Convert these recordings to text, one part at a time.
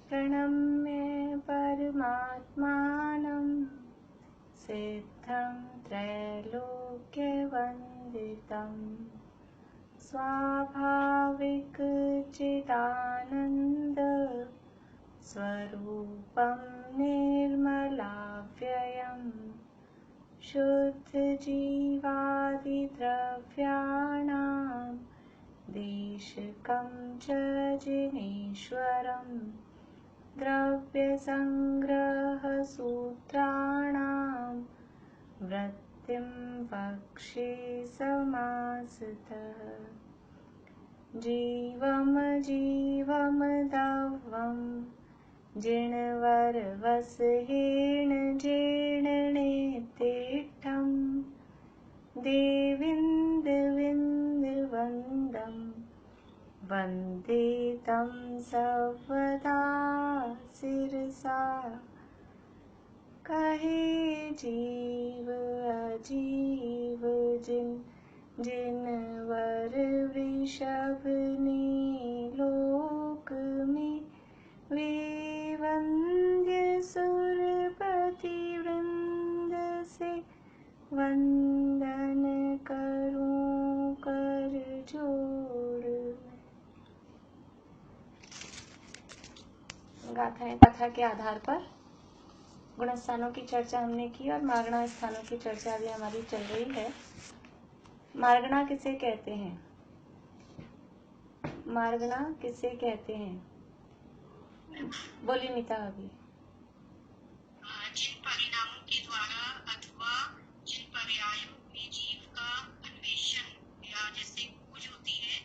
प्रणम्य परमात्मानं सिद्धं त्रैलोक्यवन्दितं स्वाभाविक चिदानन्द स्वरूपं निर्मलाव्ययम् शुद्धजीवादिद्रव्याणां देशकं च जिनेश्वरं द्रव्यसंग्रहसूत्राणां वृत्तिं वक्षे समासतः जीवम दवं जिणवरवसहेण जीर्णनेतिष्ठं देविन्दविन्दवन्दं वन्दे तं सर्वदा शिरसा कहे जीव अजीव जिनवर वृषभ ने लोक में वे वंद्य सुरपति वृंद से वंदन करूं कर जोड़। गाथाएं कथा के आधार पर गुण स्थानों की चर्चा हमने की और मार्गणा स्थानों की चर्चा अभी हमारी चल रही है। मार्गणा किसे कहते हैं? मार्गणा किसे कहते हैं? बोली नीता अभी। जिन परिणामों के द्वारा अथवा जिन पर्यायों में जीव का अन्वेषण या जैसे खोज होती है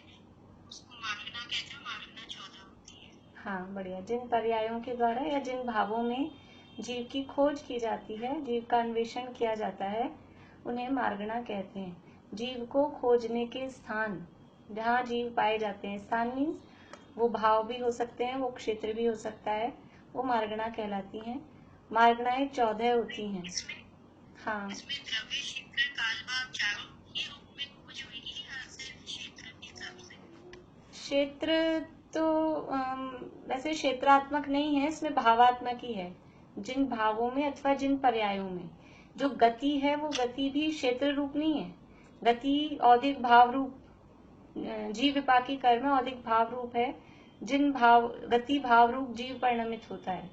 उसको मार्गणा कहते हैं। मार्गणा 14 होती है। हाँ, बढ़िया। जिन पर्यायों के द्वारा या जिन भावों में जीव की खोज की जाती है, जीव का अन्वेषण किया जाता है, उन्हें मार्गणा कहते हैं। जीव को खोजने के स्थान जहाँ जीव पाए जाते हैं, स्थान मीन्स वो भाव भी हो सकते हैं, वो क्षेत्र भी हो सकता है, वो मार्गणा कहलाती हैं। मार्गणाएं 14 होती हैं। हाँ, इसमें द्रव्य क्षेत्र कालभाव चारों के रूप में खोज होगी या सिर्फ क्षेत्र के हिसाब से? क्षेत्र तो वैसे क्षेत्रात्मक नहीं है, इसमें भावात्मक ही है। जिन भावों में अथवा जिन पर्यायों में जो गति है, वो गति भी क्षेत्र रूप नहीं है। गति औदिक भाव रूप, जीव विपाकी कर्म में औदिक भाव रूप है। जिन भाव गति भाव रूप जीव परिणमित होता है,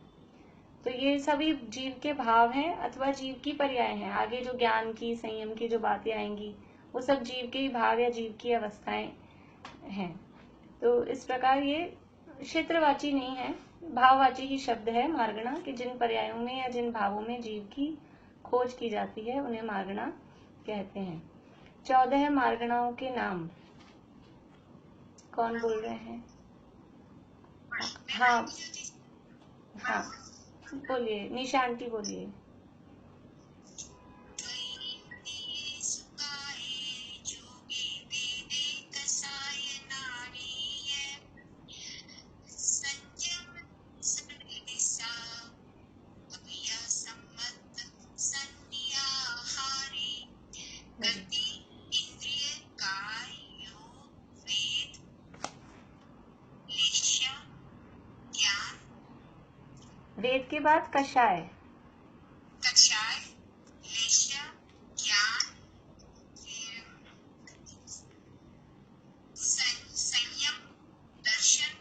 तो ये सभी जीव के भाव हैं अथवा जीव की पर्याय हैं। आगे जो ज्ञान की, संयम की जो बातें आएंगी वो सब जीव के ही भाव या जीव की अवस्थाएं हैं। तो इस प्रकार ये क्षेत्रवाची नहीं है, भाववाची ही शब्द है मार्गणा, कि जिन पर्यायों में या जिन भावों में जीव की खोज की जाती है उन्हें मार्गणा कहते हैं। 14 मार्गणाओं के नाम कौन बोल रहे हैं? हाँ हाँ, बोलिए, निशा आंटी बोलिए। वेद के बाद कषाय, लेश्य, ज्ञान, संयम, दर्शन,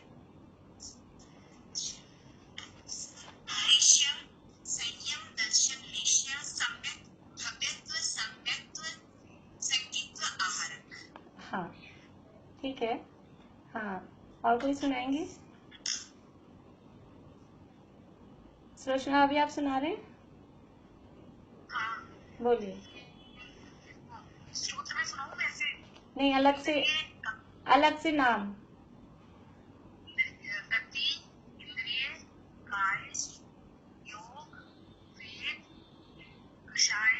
लेश्य, संयम, दर्शन, लेश्य, सम्यक, भव्यत्व, सम्यक्त्व, संगीत्व, आहारक। हाँ ठीक है। हाँ, और कोई सुनाएंगे? सुलोचना अभी आप सुना रहे हैं? हाँ। बोलिए। सूत्र में सुनाऊं वैसे? नहीं, अलग से नाम। गति, इंद्रिय, काय, योग, वेद, कषाय,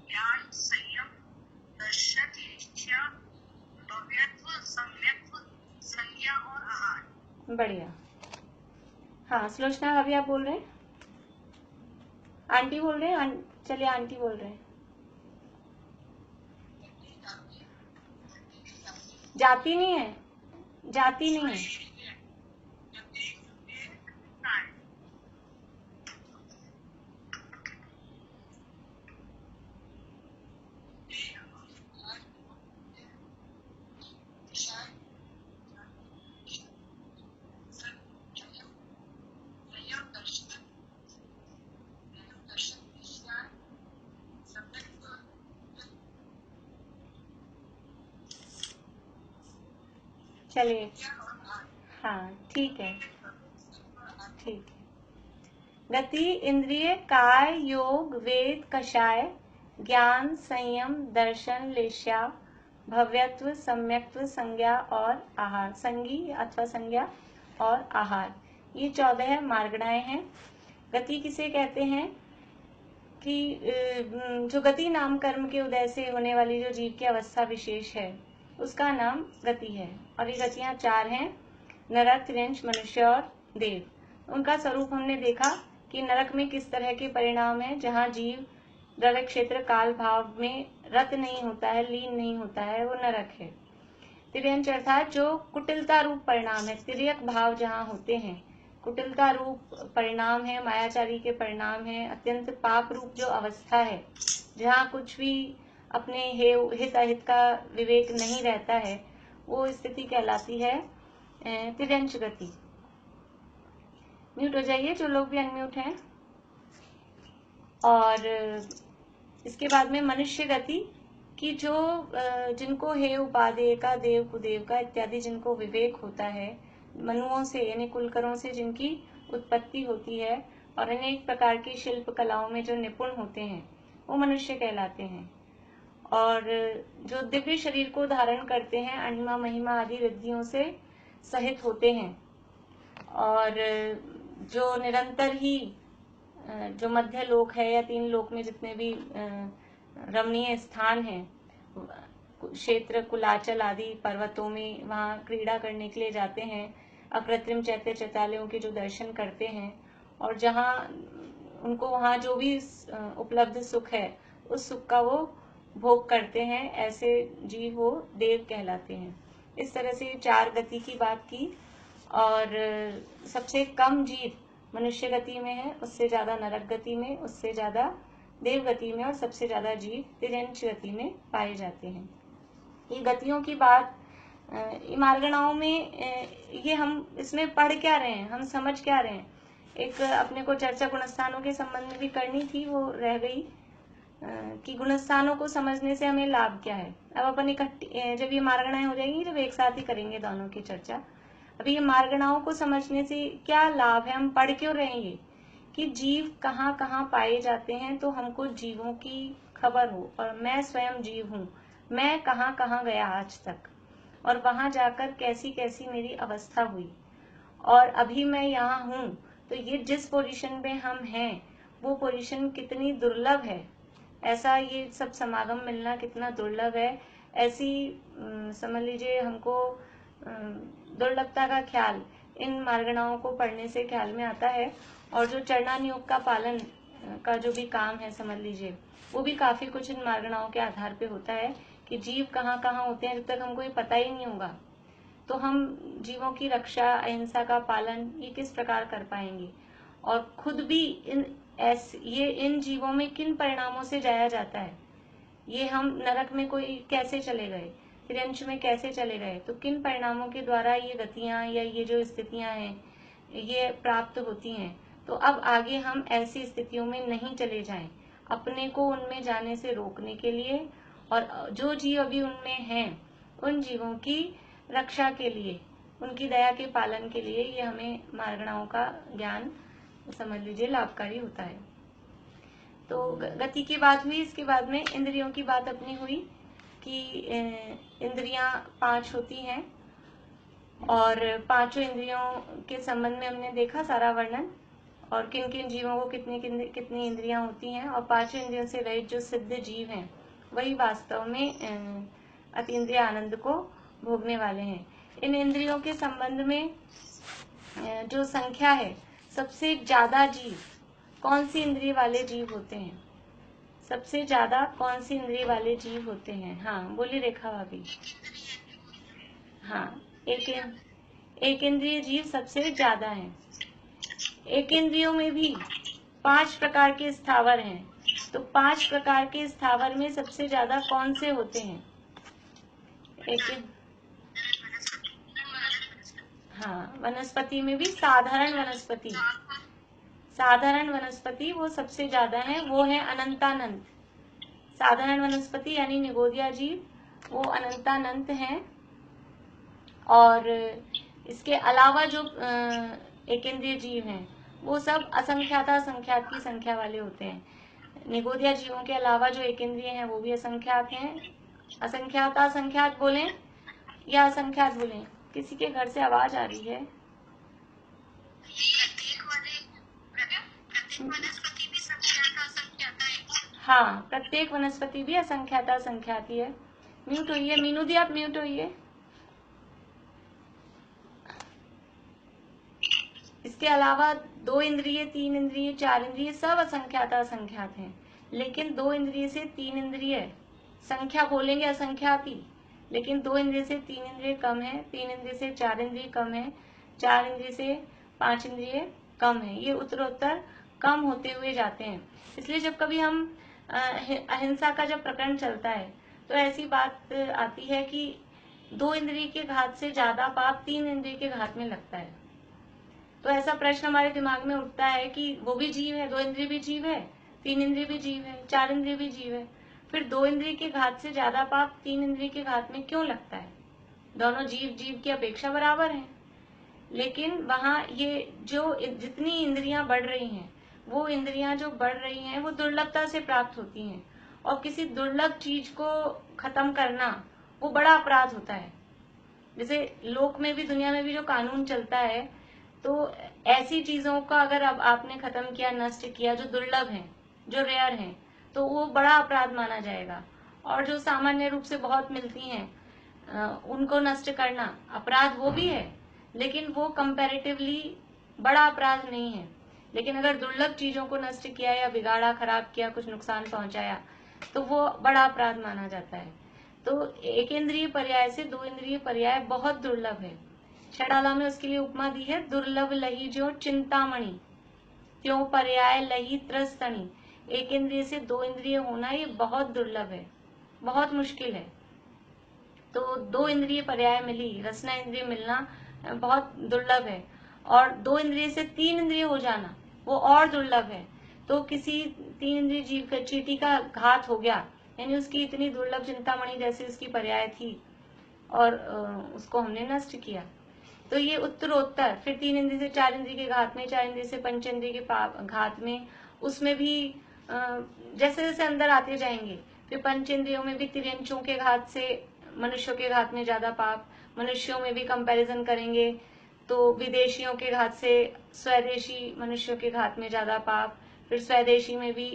ज्ञान, संयम, दर्शन, लेश्य, भव्यत्व, सम्यक्त्व, संज्ञा और आहार। बढ़िया। हाँ, सुलोचना अभी आप बोल रहे हैं? आंटी बोल रहे हैं? चलिए, आंटी बोल रहे हैं। जाति नहीं है, जाति नहीं है। चलिए, हाँ ठीक है, ठीक है। गति इंद्रिय काय योग वेद कषाय ज्ञान संयम दर्शन लेश्या भव्यत्व सम्यक्त्व संज्ञा और आहार, संगी अथवा संज्ञा और आहार, ये 14 मार्गणाएं हैं। गति किसे कहते हैं कि जो गति नाम कर्म के उदय से होने वाली जो जीव की अवस्था विशेष है उसका नाम गति है। और ये गतियां 4 हैं, नरक, त्रियंश, मनुष्य और देव। उनका स्वरूप हमने देखा कि नरक में किस तरह के परिणाम है, जहाँ जीव द्रव्य क्षेत्र काल भाव में रत नहीं होता है, लीन नहीं होता है, वो नरक है। तिर्यंश अर्थात जो कुटिलता रूप परिणाम है, तिर्यक भाव जहाँ होते हैं, कुटिलता रूप परिणाम है, मायाचारी के परिणाम है, अत्यंत पाप रूप जो अवस्था है, जहाँ कुछ भी अपने हित अहित का विवेक नहीं रहता है, वो स्थिति कहलाती है तिर्यंश गति। म्यूट हो जाइए जो लोग भी अनम्यूट हैं। और इसके बाद में मनुष्य गति कि जो जिनको हे उपादेय का, देव कुदेव का इत्यादि जिनको विवेक होता है, मनुओं से यानी कुलकरों से जिनकी उत्पत्ति होती है और अनेक प्रकार की शिल्प कलाओं में जो निपुण होते हैं, वो मनुष्य कहलाते हैं। और जो दिव्य शरीर को धारण करते हैं, अणिमा महिमा आदि रिद्धियों से सहित होते हैं, और जो निरंतर ही जो मध्य लोक है या 3 लोक में जितने भी रमणीय स्थान हैं, क्षेत्र कुलाचल आदि पर्वतों में, वहाँ क्रीड़ा करने के लिए जाते हैं, अकृत्रिम चैत्य चैतालयों के जो दर्शन करते हैं, और जहाँ उनको वहाँ जो भी उपलब्ध सुख है उस सुख का वो भोग करते हैं, ऐसे जीव वो देव कहलाते हैं। इस तरह से 4 गति की बात की। और सबसे कम जीव मनुष्य गति में है, उससे ज्यादा नरक गति में, उससे ज्यादा देव गति में, और सबसे ज्यादा जीव तिर्यंश गति में पाए जाते हैं। ये गतियों की बात मार्गणाओं में ये हम इसमें पढ़ क्या रहे हैं, हम समझ क्या रहे हैं। एक अपने को चर्चा गुणस्थानों के संबंध में भी करनी थी, वो रह गई कि गुणस्थानों को समझने से हमें लाभ क्या है। अब अपन इकट्ठी जब ये मार्गणाएं हो जाएंगी, जब एक साथ ही करेंगे दोनों की चर्चा। अभी ये मार्गणाओं को समझने से क्या लाभ है, हम पढ़ क्यों रहेंगे कि जीव कहाँ कहाँ पाए जाते हैं, तो हमको जीवों की खबर हो, और मैं स्वयं जीव हूँ, मैं कहाँ कहाँ गया आज तक, और वहां जाकर कैसी कैसी मेरी अवस्था हुई, और अभी मैं यहाँ हूँ, तो ये जिस पोजीशन में हम हैं वो पोजीशन कितनी दुर्लभ है, ऐसा ये सब समागम मिलना कितना दुर्लभ है, ऐसी समझ लीजिए हमको दुर्लभता का ख्याल इन मार्गणाओं को पढ़ने से ख्याल में आता है। और जो चरणानुयोग का पालन का जो भी काम है, समझ लीजिए वो भी काफी कुछ इन मार्गणाओं के आधार पे होता है कि जीव कहाँ कहाँ होते हैं, जब तक हमको ये पता ही नहीं होगा तो हम जीवों की रक्षा, अहिंसा का पालन ये किस प्रकार कर पाएंगे, और खुद भी इन जीवों में किन परिणामों से जाया जाता है। ये हम नरक में कोई कैसे चले गए, तिर्यंश में कैसे चले गए, तो किन परिणामों के द्वारा ये गतियां या ये जो स्थितियां हैं ये प्राप्त होती हैं। तो अब आगे हम ऐसी स्थितियों में नहीं चले जाएं, अपने को उनमें जाने से रोकने के लिए, और जो जीव अभी उनमें हैं उन जीवों की रक्षा के लिए, उनकी दया के पालन के लिए ये हमें मार्गणाओं का ज्ञान समझ लीजिए लाभकारी होता है। तो गति की बात हुई, इसके बाद में इंद्रियों की बात अपनी हुई कि इंद्रियां 5 होती हैं, और 5 इंद्रियों के संबंध में हमने देखा सारा वर्णन, और किन किन जीवों को कितनी इंद्रियां होती हैं, और 5 इंद्रियों से रहित जो सिद्ध जीव हैं वही वास्तव में अतीन्द्रिय आनंद को भोगने वाले हैं। इन इंद्रियों के संबंध में जो संख्या है, सबसे ज्यादा जीव कौन सी इंद्रिय वाले जीव होते हैं, सबसे ज्यादा कौन सी इंद्रिय वाले जीव होते हैं। हाँ बोलिए रेखा भाभी। हाँ, एक एक इंद्रिय जीव सबसे ज्यादा हैं। एक इंद्रियों में भी 5 प्रकार के स्थावर हैं। तो 5 प्रकार के स्थावर में सबसे ज्यादा कौन से होते हैं? हाँ, वनस्पति में भी साधारण वनस्पति वो सबसे ज्यादा है, वो है अनंतानंत। साधारण वनस्पति यानी निगोदिया जीव वो अनंतानंत हैं। और इसके अलावा जो एकेंद्रिय जीव हैं वो सब असंख्याता संख्यात की संख्या वाले होते हैं। निगोदिया जीवों के अलावा जो एकेंद्रिय हैं वो भी असंख्यात हैं। असंख्याता संख्यात बोलें या असंख्यात बोलें? किसी के घर से आवाज आ रही है। हाँ, प्रत्येक वनस्पति भी असंख्याता संख्याती है। म्यूट होइए मीनू दी, आप म्यूट होइए। इसके अलावा 2 इंद्रिय, 3 इंद्रिय, 4 इंद्रिय सब असंख्याता असंख्यात हैं। लेकिन 2 इंद्रिय से 3 इंद्रिय संख्या बोलेंगे असंख्याती, लेकिन 2 इंद्रिय से 3 इंद्रिय कम है, 3 इंद्रिय से 4 इंद्रिय कम है, 4 इंद्रिय से 5 इंद्रिय कम है। ये उत्तरोत्तर कम होते हुए जाते हैं। इसलिए जब कभी हम अहिंसा का जब प्रकरण चलता है तो ऐसी बात आती है कि 2 इंद्रिय के घात से ज्यादा पाप 3 इंद्रिय के घात में लगता है। तो ऐसा प्रश्न हमारे दिमाग में उठता है कि वो भी जीव है, 2 इंद्रिय भी जीव है, 3 इंद्रिय भी जीव है, 4 इंद्रिय भी जीव है, फिर 2 इंद्रिय के घात से ज्यादा पाप 3 इंद्रिय के घात में क्यों लगता है? दोनों जीव जीव की अपेक्षा बराबर हैं। लेकिन वहां ये जो जितनी इंद्रियां बढ़ रही हैं, वो इंद्रियां जो बढ़ रही हैं वो दुर्लभता से प्राप्त होती हैं। और किसी दुर्लभ चीज को खत्म करना वो बड़ा अपराध होता है। जैसे लोक में भी, दुनिया में भी जो कानून चलता है, तो ऐसी चीजों का अगर अब आपने खत्म किया, नष्ट किया, जो दुर्लभ हैं, जो रेयर हैं, तो वो बड़ा अपराध माना जाएगा। और जो सामान्य रूप से बहुत मिलती हैं उनको नष्ट करना अपराध वो भी है, लेकिन वो कंपैरेटिवली बड़ा अपराध नहीं है। लेकिन अगर दुर्लभ चीजों को नष्ट किया या बिगाड़ा, खराब किया, कुछ नुकसान पहुंचाया, तो वो बड़ा अपराध माना जाता है। तो एक इंद्रिय पर्याय से 2 इंद्रिय पर्याय बहुत दुर्लभ है। छड़ाला में उसके लिए उपमा दी है, दुर्लभ लही जो चिंतामणि, त्यों पर्याय लही त्रस्तनी। एक इंद्रिय से 2 इंद्रिय होना ये बहुत दुर्लभ है, बहुत मुश्किल है। तो 2 इंद्रिय पर्याय मिली, रसना इंद्रिय मिलना बहुत दुर्लभ है। और 2 इंद्रिय से 3 इंद्रिय हो जाना वो और दुर्लभ है। तो किसी 3 इंद्रिय जीव का चींटी का घात हो गया, यानी उसकी इतनी दुर्लभ चिंतामणि जैसी उसकी पर्याय थी और उसको हमने नष्ट किया, तो ये उत्तरोत्तर फिर 3 इंद्रिय से 4 इंद्रिय के घात में, 4 इंद्रिय से पंच इंद्रिय के घात में, उसमें भी जैसे जैसे अंदर आते जाएंगे फिर पंच इंद्रियों में भी तिर्यंचों के घात से मनुष्यों के घात में ज्यादा पाप, मनुष्यों में भी कंपैरिजन करेंगे तो विदेशियों के घात से स्वदेशी मनुष्यों के घात में ज्यादा पाप, फिर स्वदेशी में भी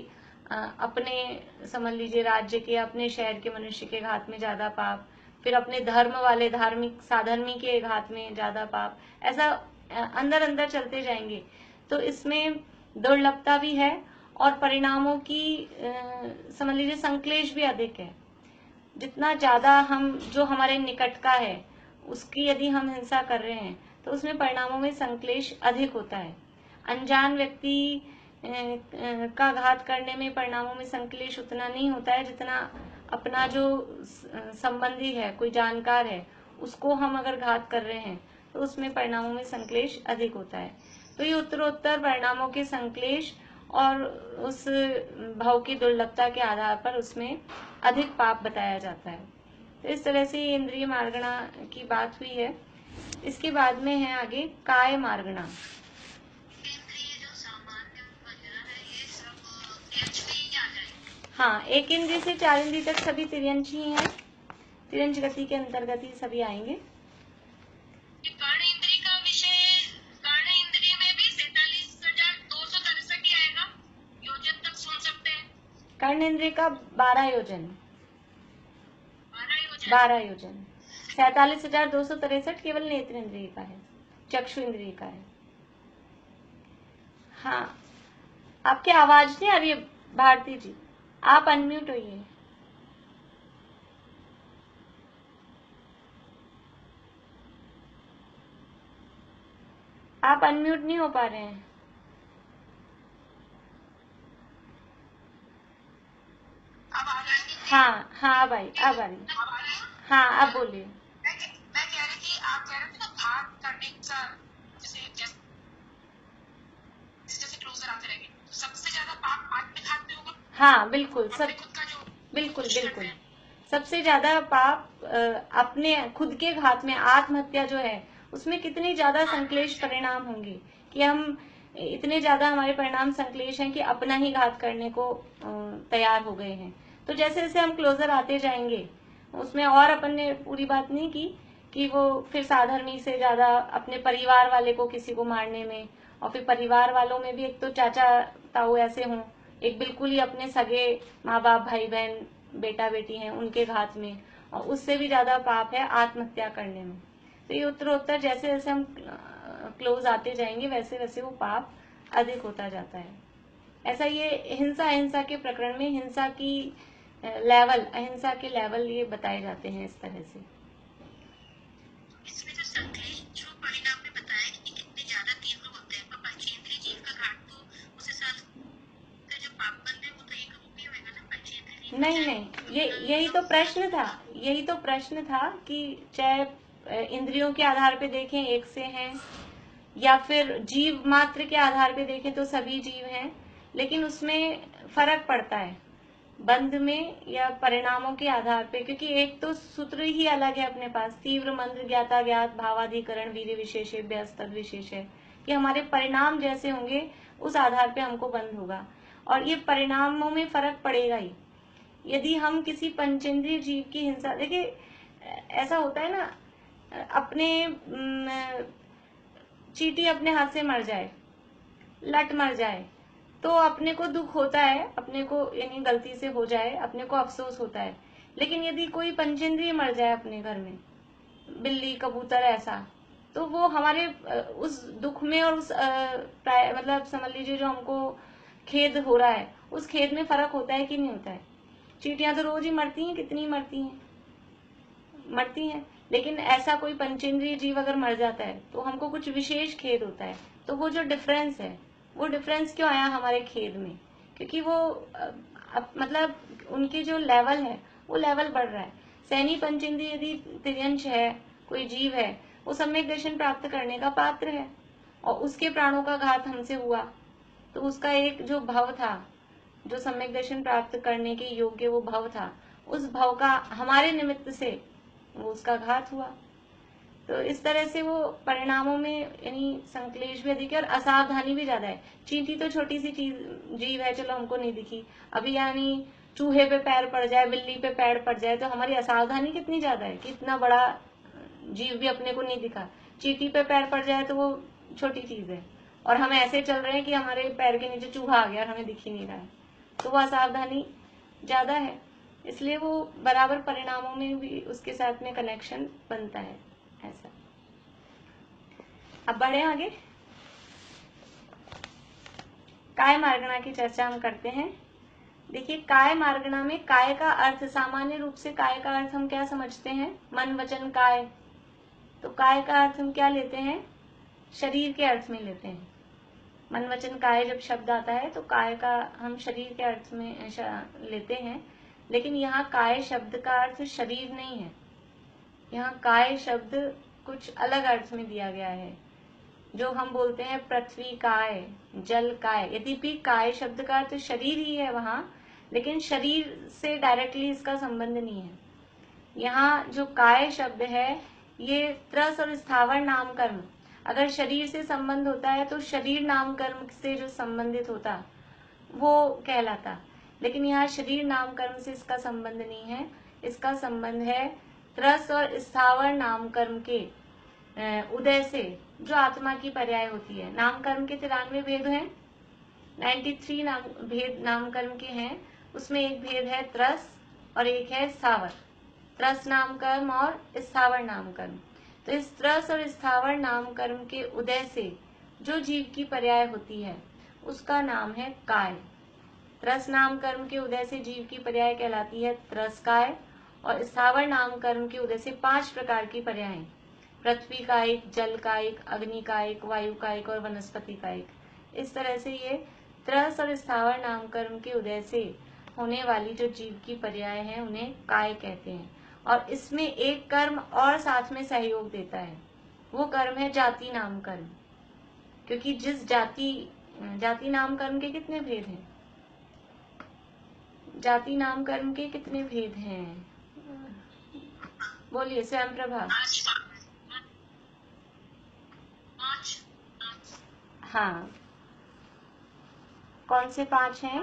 अपने समझ लीजिए राज्य के, अपने शहर के मनुष्य के घात में ज्यादा पाप, फिर अपने धर्म वाले धार्मिक साधर्मी के घात में ज्यादा पाप, ऐसा अंदर अंदर चलते जाएंगे। तो इसमें दुर्लभता भी है और परिणामों की समझ लीजिए संक्लेश भी अधिक है। जितना ज्यादा हम, जो हमारे निकट का है उसकी यदि हम हिंसा कर रहे हैं तो उसमें परिणामों में संक्लेश अधिक होता है। अनजान व्यक्ति का घात करने में परिणामों में संक्लेश उतना नहीं होता है जितना अपना जो संबंधी है, कोई जानकार है, उसको हम अगर घात कर रहे हैं तो उसमें परिणामों में संक्लेश अधिक होता है। तो ये उत्तरोत्तर परिणामों के संक्लेश और उस भाव की दुर्लभता के आधार पर उसमें अधिक पाप बताया जाता है। तो इस तरह से इंद्रिय मार्गणा की बात हुई है। इसके बाद में है आगे काय मार्गणा। हाँ, एक इंद्रिय से 4 इंद्रिय तक सभी तिर्यंच ही हैं, तिर्यंच गति के अंतर्गत ही सभी आएंगे। कर्ण इंद्रिय का विषय, कर्ण इंद्रिय में भी 47,263 ही आएगा, योजन तक सुन सकते हैं। कर्ण इंद्रिय का 12 योजन 47,263 केवल नेत्र इंद्रिय का है, चक्षु इंद्रिय का है। हाँ, आपकी आवाज नहीं आ रही है भारती जी, आप अनम्यूट होइए। आप अनम्यूट नहीं हो पा रहे हैं। अब आ रही है? हाँ हाँ, अब आई, अब आ रही। अब आ रही है? हाँ, अब बोलिए। मैं कह रही थी, आप कह रहे थे ना भाग करने का, जैसे जैसे क्लोजर आते रहेंगे, तो सबसे ज्यादा पाप आत्मघात में होगा। हाँ बिल्कुल, अपने खुद का जो बिल्कुल कोशिश करते बिल्कुल हैं। सबसे ज्यादा पाप अपने खुद के घात में, आत्महत्या जो है उसमें कितने ज्यादा संक्लेश परिणाम होंगे कि हम इतने ज्यादा हमारे परिणाम संक्लेश हैं कि अपना ही घात करने को तैयार हो गए हैं। तो जैसे जैसे हम क्लोजर आते जाएंगे, उसमें और अपन ने पूरी बात नहीं की कि वो फिर साधर्मी से ज्यादा अपने परिवार वाले को किसी को मारने में, और फिर परिवार वालों में भी एक तो चाचा ताऊ ऐसे हों, एक बिल्कुल ही अपने सगे माँ बाप भाई बहन बेटा बेटी हैं उनके घात में, और उससे भी ज्यादा पाप है आत्महत्या करने में। तो ये उत्तरोत्तर जैसे जैसे हम क्लोज आते जाएंगे वैसे वैसे वो पाप अधिक होता जाता है। ऐसा ये हिंसा अहिंसा के प्रकरण में हिंसा की लेवल, अहिंसा के लेवल ये बताए जाते हैं इस तरह से। इसमें जो संक्लेश जो परिणाम में बताया कि कितने ज्यादा तीव्र होते हैं, पर पंचेंद्रिय जीव का घाट तो उस हिसाब से जो पाप बंद है वो तो एक रूप ही होगा ना पंचेंद्रिय जीव। नहीं, यही तो प्रश्न था, यही तो प्रश्न था कि चाहे इंद्रियों के आधार पे देखें एक से हैं, या फिर जीव मात्र के आधार पे देखें तो सभी जीव हैं, लेकिन उसमें फर्क पड़ता है बंध में या परिणामों के आधार पे, क्योंकि एक तो सूत्र ही अलग है अपने पास, तीव्र मंद ज्ञाता ज्ञात भावाधिकरण वीर्य विशेष तद विशेष है कि हमारे परिणाम जैसे होंगे उस आधार पे हमको बंध होगा, और ये परिणामों में फर्क पड़ेगा ही। यदि हम किसी पंचेंद्रिय जीव की हिंसा, देखिए ऐसा होता है ना, अपने चींटी अपने हाथ से मर जाए, लट मर जाए, तो अपने को दुख होता है, अपने को यानी गलती से हो जाए अपने को अफसोस होता है। लेकिन यदि कोई पंचेंद्रिय मर जाए अपने घर में, बिल्ली कबूतर ऐसा, तो वो हमारे उस दुख में और उस मतलब समझ लीजिए जो हमको खेद हो रहा है उस खेद में फर्क होता है कि नहीं होता है। चींटियां तो रोज ही मरती हैं, कितनी मरती हैं, लेकिन ऐसा कोई पंचेंद्रिय जीव अगर मर जाता है तो हमको कुछ विशेष खेद होता है। तो वो जो डिफरेंस है, वो डिफरेंस क्यों आया हमारे खेद में, क्योंकि वो मतलब उनकी जो लेवल है वो लेवल बढ़ रहा है। सैनी पंचेंद्रिय यदि तिर्यंश है, कोई जीव है, वो सम्यक दर्शन प्राप्त करने का पात्र है, और उसके प्राणों का घात हमसे हुआ, तो उसका एक जो भव था, जो सम्यक दर्शन प्राप्त करने के योग्य वो भव था, उस भव का हमारे निमित्त से वो उसका घात हुआ। तो इस तरह से वो परिणामों में यानी संक्लेश भी अधिक है और असावधानी भी ज्यादा है। चींटी तो छोटी सी चीज जीव है, चलो हमको नहीं दिखी, अभी यानी चूहे पे पैर पड़ जाए, बिल्ली पे पैर पड़ जाए, तो हमारी असावधानी कितनी ज्यादा है कि इतना बड़ा जीव भी अपने को नहीं दिखा। चींटी पे पैर पड़ जाए तो वो छोटी चीज है, और हम ऐसे चल रहे हैं कि हमारे पैर के नीचे चूहा आ गया और हमें दिख ही नहीं रहा है, तो वो असावधानी ज्यादा है। इसलिए वो बराबर परिणामों में भी उसके साथ में कनेक्शन बनता है ऐसा। अब बढ़े आगे, काय मार्गणा की चर्चा हम करते हैं। देखिए, काय मार्गणा में काय का अर्थ, सामान्य रूप से काय का अर्थ हम क्या समझते हैं, मन वचन काय, तो काय का अर्थ हम क्या लेते हैं, शरीर के अर्थ में लेते हैं। मन वचन काय जब शब्द आता है तो काय का हम शरीर के अर्थ में लेते हैं, लेकिन यहाँ काय शब्द का अर्थ शरीर नहीं है, यहाँ काय शब्द कुछ अलग अर्थ में दिया गया है। जो हम बोलते हैं पृथ्वी काय, जल काय, यद्यपि काय शब्द का अर्थ शरीर ही है वहां, लेकिन शरीर से डायरेक्टली इसका संबंध नहीं है। यहाँ जो काय शब्द है ये त्रस और स्थावर नामकर्म, अगर शरीर से संबंध होता है तो शरीर नामकर्म से जो संबंधित होता वो कहलाता, लेकिन यहाँ शरीर नामकर्म से इसका संबंध नहीं है। इसका संबंध है त्रस और स्थावर नामकर्म के उदय से, जो आत्मा की पर्याय होती है। नामकर्म के 93 भेद हैं, 93 भेद नामकर्म के हैं, उसमें एक भेद है त्रस और एक है स्थावर, त्रस नामकर्म और स्थावर नामकर्म। तो इस त्रस और स्थावर नामकर्म के उदय से जो जीव की पर्याय होती है उसका नाम है काय। त्रस नामकर्म के उदय से जीव की पर्याय कहलाती है त्रस काय, और स्थावर नामकर्म के उदय से 5 प्रकार की पर्याय, पृथ्वी कायिक, जल कायिक, अग्नि कायिक, वायु कायिक और वनस्पति कायिक। इस तरह से ये त्रस और स्थावर नामकर्म के उदय से होने वाली जो जीव की पर्याय है उन्हें काय कहते हैं। और इसमें एक कर्म और साथ में सहयोग देता है, वो कर्म है जाति नामकर्म। क्योंकि जिस जाति नामकर्म के कितने भेद हैं? जाति नामकर्म के कितने भेद हैं? बोलिए स्वयं प्रभा। हाँ, कौन से 5 हैं?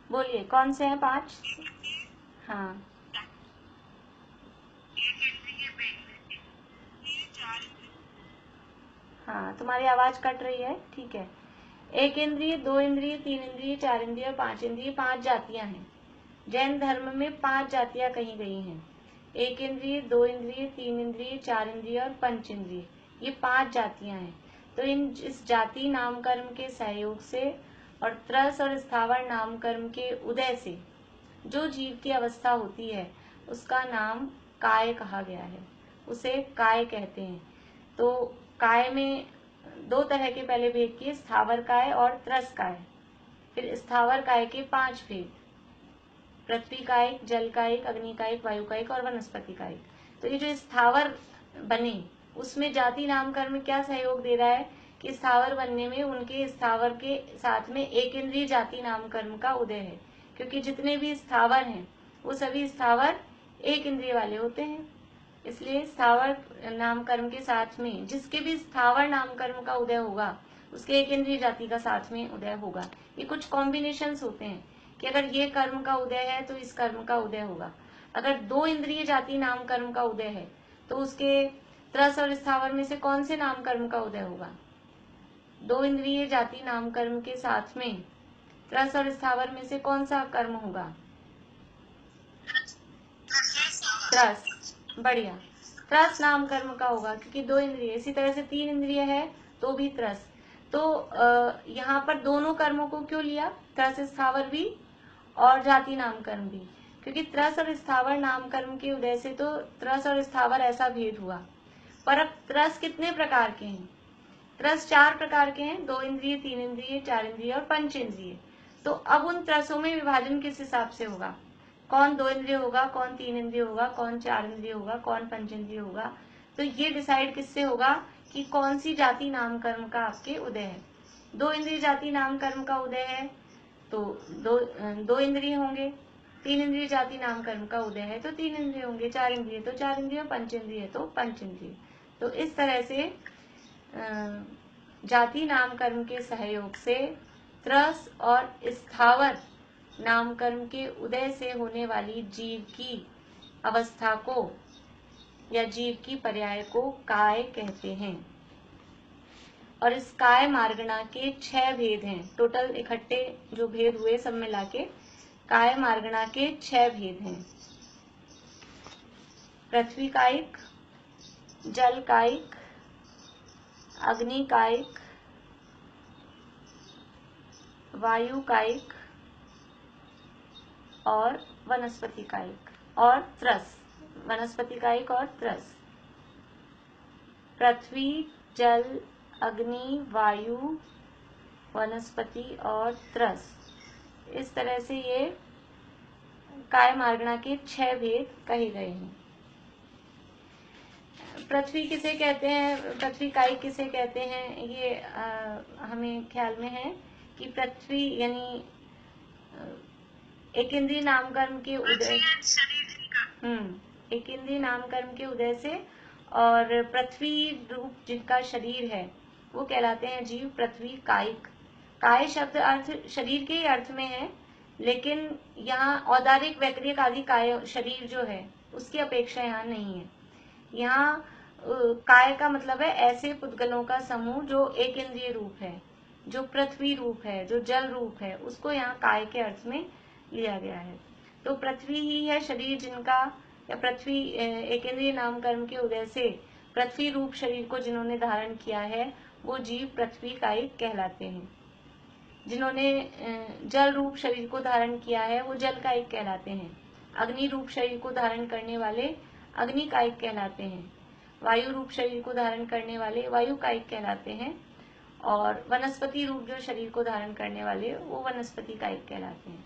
बोलिए कौन से हैं 5? हाँ, हाँ, तुम्हारी आवाज कट रही है, ठीक है। 1 इंद्रिय, 2 इंद्रिय, 3 इंद्रिय, 4 इंद्रिय और 5 इंद्रिय, 5 जातियां हैं। जैन धर्म में 5 जातियां कही गई हैं। 1 इंद्रिय, 2 इंद्रिय, 3 इंद्रिय, 4 इंद्रिय और 5 इंद्रिय, ये 5 जातियां हैं। तो इस जाति नामकर्म के सहयोग से और त्रस और स्थावर नामकर्म के उदय से जो जीव की अवस्था होती है उसका नाम काय कहा गया है, उसे काय कहते हैं। तो काय में 2 तरह के पहले भेद किए, स्थावर काय और त्रस काय। फिर स्थावर काय के 5 भेद, पृथ्वी कायिक, जल कायिक, अग्नि कायिक, वायु कायिक और वनस्पति कायिक। तो ये जो स्थावर बने उसमें जाति नामकर्म में क्या सहयोग दे रहा है कि स्थावर बनने में उनके स्थावर के साथ में एक इंद्रिय जाति नामकर्म का उदय है। क्योंकि जितने भी स्थावर हैं वो सभी स्थावर एक इंद्रिय वाले होते हैं, इसलिए स्थावर नामकर्म के साथ में जिसके भी स्थावर नामकर्म का उदय होगा उसके एक इंद्रिय जाति का साथ में उदय होगा। ये कुछ कॉम्बिनेशंस होते हैं कि अगर ये कर्म का उदय है तो इस कर्म का उदय होगा। अगर 2 इंद्रिय जाति नामकर्म का उदय है तो उसके त्रस और स्थावर में से कौन से नामकर्म का उदय होगा? 2 इंद्रिय जाति नामकर्म के साथ में त्रस और स्थावर में से कौन सा कर्म होगा? त्रस, बढ़िया, त्रस नामकर्म का होगा क्योंकि 2 इंद्रिय। इसी तरह से 3 इंद्रिय है तो भी त्रस। तो यहाँ पर दोनों कर्मों को क्यों लिया, त्रस स्थावर भी और जाति नामकर्म भी? क्योंकि त्रस और स्थावर नामकर्म के उदय से तो त्रस और स्थावर ऐसा भेद हुआ। पर अब त्रस कितने प्रकार के हैं? त्रस 4 प्रकार के हैं, 2 इंद्रिय, 3 इंद्रिय, 4 इंद्रिय और 5 इंद्रिय। तो अब उन त्रसों में विभाजन किस हिसाब से होगा? कौन 2 इंद्रिय होगा, कौन 3 इंद्रिय होगा, कौन 4 इंद्रिय होगा, कौन 5 इंद्रिय होगा? तो ये डिसाइड किससे होगा कि कौन सी जाति नामकर्म का आपके उदय है। 2 इंद्रिय जाति नामकर्म का उदय है तो दो इंद्रिय होंगे, 3 इंद्रिय जाति नामकर्म का उदय है तो 3 इंद्रिय होंगे, 4 इंद्रिय तो 4 इंद्रिय, 5 इंद्रिय तो 5 इंद्रिय। तो इस तरह से जाति नामकर्म के सहयोग से त्रस और स्थावर नामकर्म के उदय से होने वाली जीव की अवस्था को या जीव की पर्याय को काय कहते हैं। और इस काय मार्गणा के 6 भेद हैं। टोटल इकट्ठे जो भेद हुए सब मिला के काय मार्गणा के 6 भेद हैं। पृथ्वी कायिक, जल कायिक, अग्नि कायिक, वायु कायिक और वनस्पति कायिक और त्रस। वनस्पति कायिक और त्रस। पृथ्वी, जल, अग्नि, वायु, वनस्पति और त्रस, इस तरह से ये काय मार्गणा के 6 भेद कहे गए हैं। पृथ्वी किसे कहते हैं, पृथ्वी कायिक किसे कहते हैं, ये हमें ख्याल में है कि पृथ्वी यानी एक इंद्रिय नामकर्म के उदय, एक इंद्रिय नामकर्म के उदय से और पृथ्वी रूप जिनका शरीर है वो कहलाते हैं जीव पृथ्वी कायिक। काय शब्द अर्थ शरीर के ही अर्थ में है, लेकिन यहाँ औदारिक, वैक्रिक आदि काय शरीर जो है उसकी अपेक्षा यहाँ नहीं है। यहाँ काय का मतलब है ऐसे पुद्गलों का समूह जो एक इंद्रिय रूप है, जो पृथ्वी रूप है, जो जल रूप है, उसको यहाँ काय के अर्थ में लिया गया है। तो पृथ्वी ही है शरीर जिनका, या पृथ्वी एक इंद्रिय नामकर्म के उदय से पृथ्वी रूप शरीर को जिन्होंने धारण किया है वो जीव पृथ्वी कायिक कहलाते हैं। जिन्होंने जल रूप शरीर को धारण किया है वो जल कायिक कहलाते हैं। अग्नि रूप शरीर को धारण करने वाले अग्नि कायिक कहलाते हैं। वायु रूप शरीर को धारण करने वाले वायु कायिक कहलाते हैं, और वनस्पति रूप जो शरीर को धारण करने वाले वो वनस्पति कायिक कहलाते हैं।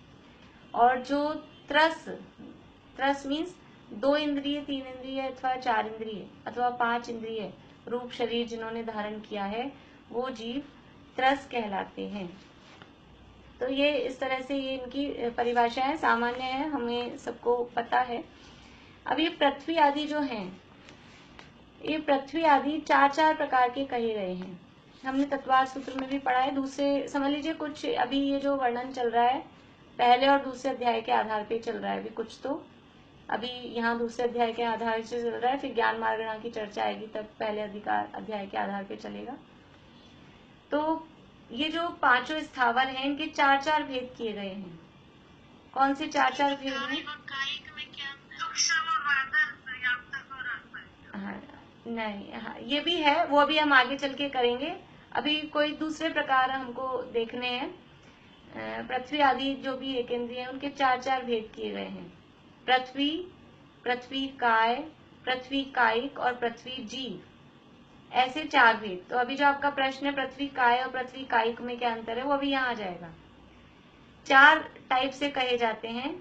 और जो त्रस मीन्स 2 इंद्रिय, 3 इंद्रिय अथवा 4 इंद्रिय अथवा 5 इंद्रिय रूप शरीर जिन्होंने धारण किया है वो जीव त्रस कहलाते हैं। तो ये इस तरह से ये इनकी परिभाषा है, सामान्य है, हमें सबको पता है। अब ये पृथ्वी आदि जो हैं, ये पृथ्वी आदि 4 प्रकार के कहे गए हैं। हमने तत्वार सूत्र में भी पढ़ा है। दूसरे समझ लीजिए कुछ अभी ये जो वर्णन चल रहा है पहले और दूसरे अध्याय के आधार पे चल रहा है, अभी कुछ तो अभी यहाँ दूसरे अध्याय के आधार से चल रहा है, फिर ज्ञान मार्गणा की चर्चा आएगी तब पहले अध्याय के आधार पे चलेगा। तो ये जो 5 स्थावर हैं इनके 4 भेद किए गए हैं। कौन से 4 भेद हैं? हाँ, नहीं, हाँ ये भी है, वो अभी हम आगे चल के करेंगे। अभी कोई दूसरे प्रकार हमको देखने हैं। पृथ्वी आदि जो भी एकेंद्रिय हैं उनके 4 भेद किए गए हैं। पृथ्वी, पृथ्वी काय, पृथ्वी कायिक और पृथ्वी जीव, ऐसे 4 भेद। तो अभी जो आपका प्रश्न है पृथ्वी काय और पृथ्वी कायिक में क्या अंतर है, वो अभी यहाँ आ जाएगा। 4 टाइप से कहे जाते हैं,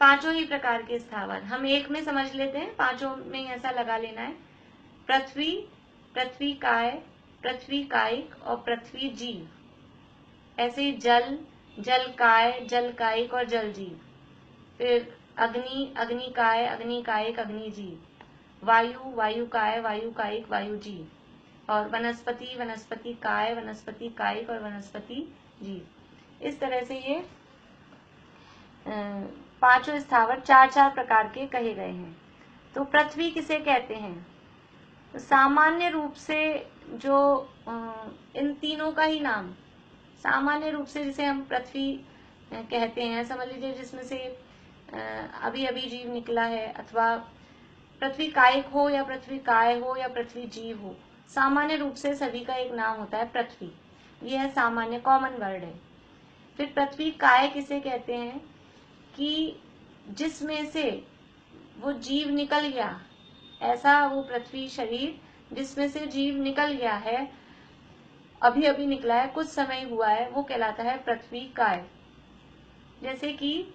5 ही प्रकार के स्थावर। हम एक में समझ लेते हैं, 5 में ऐसा लगा लेना है। पृथ्वी, पृथ्वी काय, पृथ्वी कायिक और पृथ्वी जीव। ऐसे ही जल, जल काय, जल कायिक और जल जीव। फिर अग्नि, अग्नि काय, अग्नि कायिक, अग्नि जीव। वायु, वायु काय, वायु कायिक, वायु जीव। और वनस्पति, वनस्पति काय, वनस्पति कायिक और वनस्पति जीव। इस तरह से ये 5 स्थावर 4 प्रकार के कहे गए हैं। तो पृथ्वी किसे कहते हैं? तो सामान्य रूप से जो इन तीनों का ही नाम सामान्य रूप से जिसे हम पृथ्वी कहते हैं, समझ लीजिए जिसमें से अभी अभी जीव निकला है, अथवा पृथ्वी कायिक हो या पृथ्वी काय हो या पृथ्वी जीव हो, सामान्य रूप से सभी का एक नाम होता है पृथ्वी। यह सामान्य कॉमन वर्ड है। फिर पृथ्वी काय किसे कहते हैं कि जिसमें से वो जीव निकल गया, ऐसा वो पृथ्वी शरीर जिसमें से जीव निकल गया है, अभी अभी निकला है, कुछ समय हुआ है, वो कहलाता है पृथ्वी काय। जैसे कि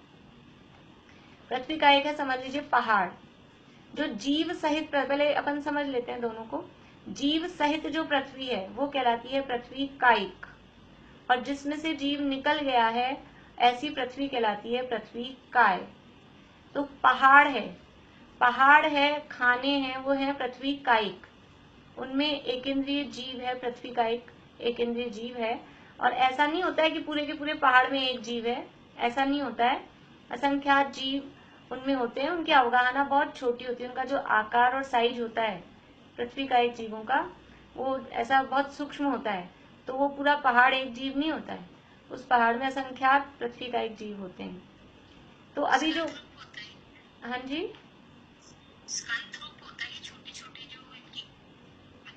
पृथ्वी काय का समझ लीजिए पहाड़, जो जीव सहित, पहले अपन समझ लेते हैं दोनों को। जीव सहित जो पृथ्वी है वो कहलाती है पृथ्वी कायिक, और जिसमें से जीव निकल गया है ऐसी पृथ्वी कहलाती है पृथ्वी काय। तो पहाड़ है, खाने हैं, वो है पृथ्वी कायिक। उनमें एक इंद्रिय जीव है, पृथ्वी कायिक एक इंद्रिय जीव है। और ऐसा नहीं होता है कि पूरे के पूरे पहाड़ में एक जीव है, ऐसा नहीं होता है। असंख्यात जीव उनमें होते हैं, उनकी अवगाहना बहुत छोटी होती है, उनका जो आकार और साइज होता है पृथ्वी कायिक जीवों का वो ऐसा बहुत सूक्ष्म होता है। तो वो पूरा पहाड़ एक जीव नहीं होता है, उस पहाड़ में असंख्यात पृथ्वी कायिक जीव होते हैं। तो अभी जो, हाँ जी,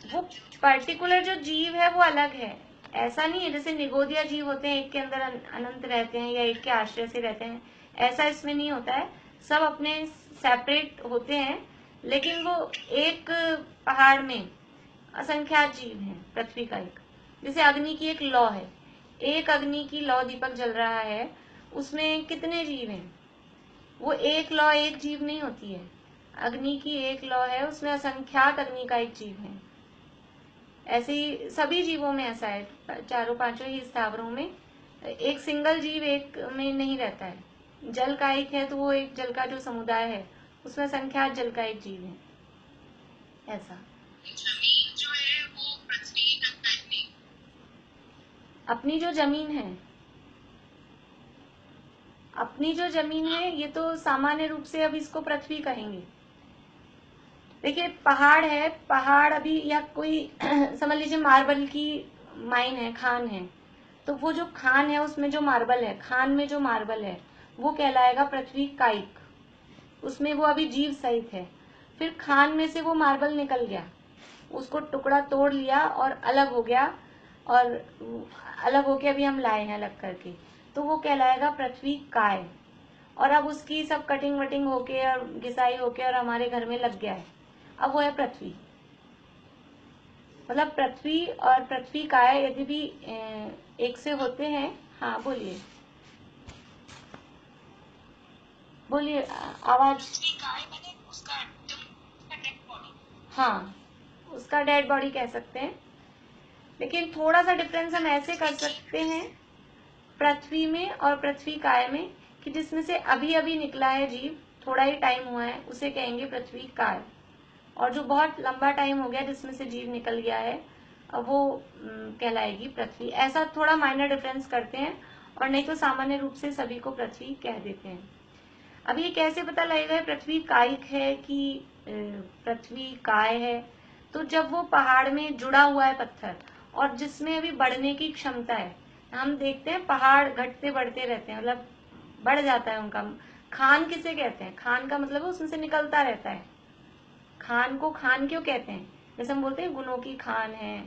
वो पर्टिकुलर जो जीव है वो अलग है। ऐसा नहीं है जैसे निगोदिया जीव होते हैं, एक के अंदर अनंत रहते हैं या एक के आश्रय से रहते हैं, ऐसा इसमें नहीं होता है। सब अपने सेपरेट होते हैं, लेकिन वो एक पहाड़ में असंख्यात जीव हैं पृथ्वी का। एक जैसे अग्नि की एक लौ है, एक अग्नि की लौ दीपक जल रहा है, उसमें कितने जीव हैं? वो एक लौ एक जीव नहीं होती है। अग्नि की एक लौ है, उसमें असंख्यात अग्नि का एक जीव है। ऐसे ही सभी जीवों में ऐसा है, 4-5 ही स्थावरों में एक सिंगल जीव एक में नहीं रहता है। जल का एक है तो वो एक जल का जो समुदाय है उसमें संख्यात जल का एक जीव है। ऐसा जमीन जो है वो पृथ्वी नहीं, अपनी जो जमीन है, अपनी जो जमीन है, ये तो सामान्य रूप से अब इसको पृथ्वी कहेंगे। देखिए पहाड़ है, पहाड़ अभी या कोई समझ लीजिए मार्बल की माइन है, खान है, तो वो जो खान है उसमें जो मार्बल है, खान में जो मार्बल है वो कहलाएगा पृथ्वी कायिक, उसमें वो अभी जीव सहित है। फिर खान में से वो मार्बल निकल गया, उसको टुकड़ा तोड़ लिया और अलग हो गया, और अलग होके अभी हम लाए हैं अलग करके, तो वो कहलाएगा पृथ्वी काय। और अब उसकी सब कटिंग वटिंग होके और घिसाई होके और हमारे घर में लग गया है, अब वो है पृथ्वी। मतलब पृथ्वी और पृथ्वी काय यदि भी एक से होते हैं। हाँ बोलिए बोलिए, आवाज। पृथ्वी काय मैंने उसका डेड बॉडी। हाँ, उसका डेड बॉडी कह सकते हैं, लेकिन थोड़ा सा डिफरेंस हम ऐसे कर सकते हैं पृथ्वी में और पृथ्वी काय में, कि जिसमें से अभी अभी निकला है जीव, थोड़ा ही टाइम हुआ है, उसे कहेंगे पृथ्वी काय। और जो बहुत लंबा टाइम हो गया जिसमें से जीव निकल गया है, अब वो कहलाएगी पृथ्वी। ऐसा थोड़ा माइनर डिफरेंस करते हैं, और नहीं तो सामान्य रूप से सभी को पृथ्वी कह देते हैं। अब ये कैसे पता लगेगा पृथ्वी कायिक है कि पृथ्वी काय है? तो जब वो पहाड़ में जुड़ा हुआ है पत्थर, और जिसमें अभी बढ़ने की क्षमता है, हम देखते हैं पहाड़ घटते बढ़ते रहते हैं, मतलब बढ़ जाता है उनका। खान किसे कहते हैं? खान का मतलब है उसमें से निकलता रहता है। खान को खान क्यों कहते हैं? जैसे हम बोलते हैं गुणों की खान है।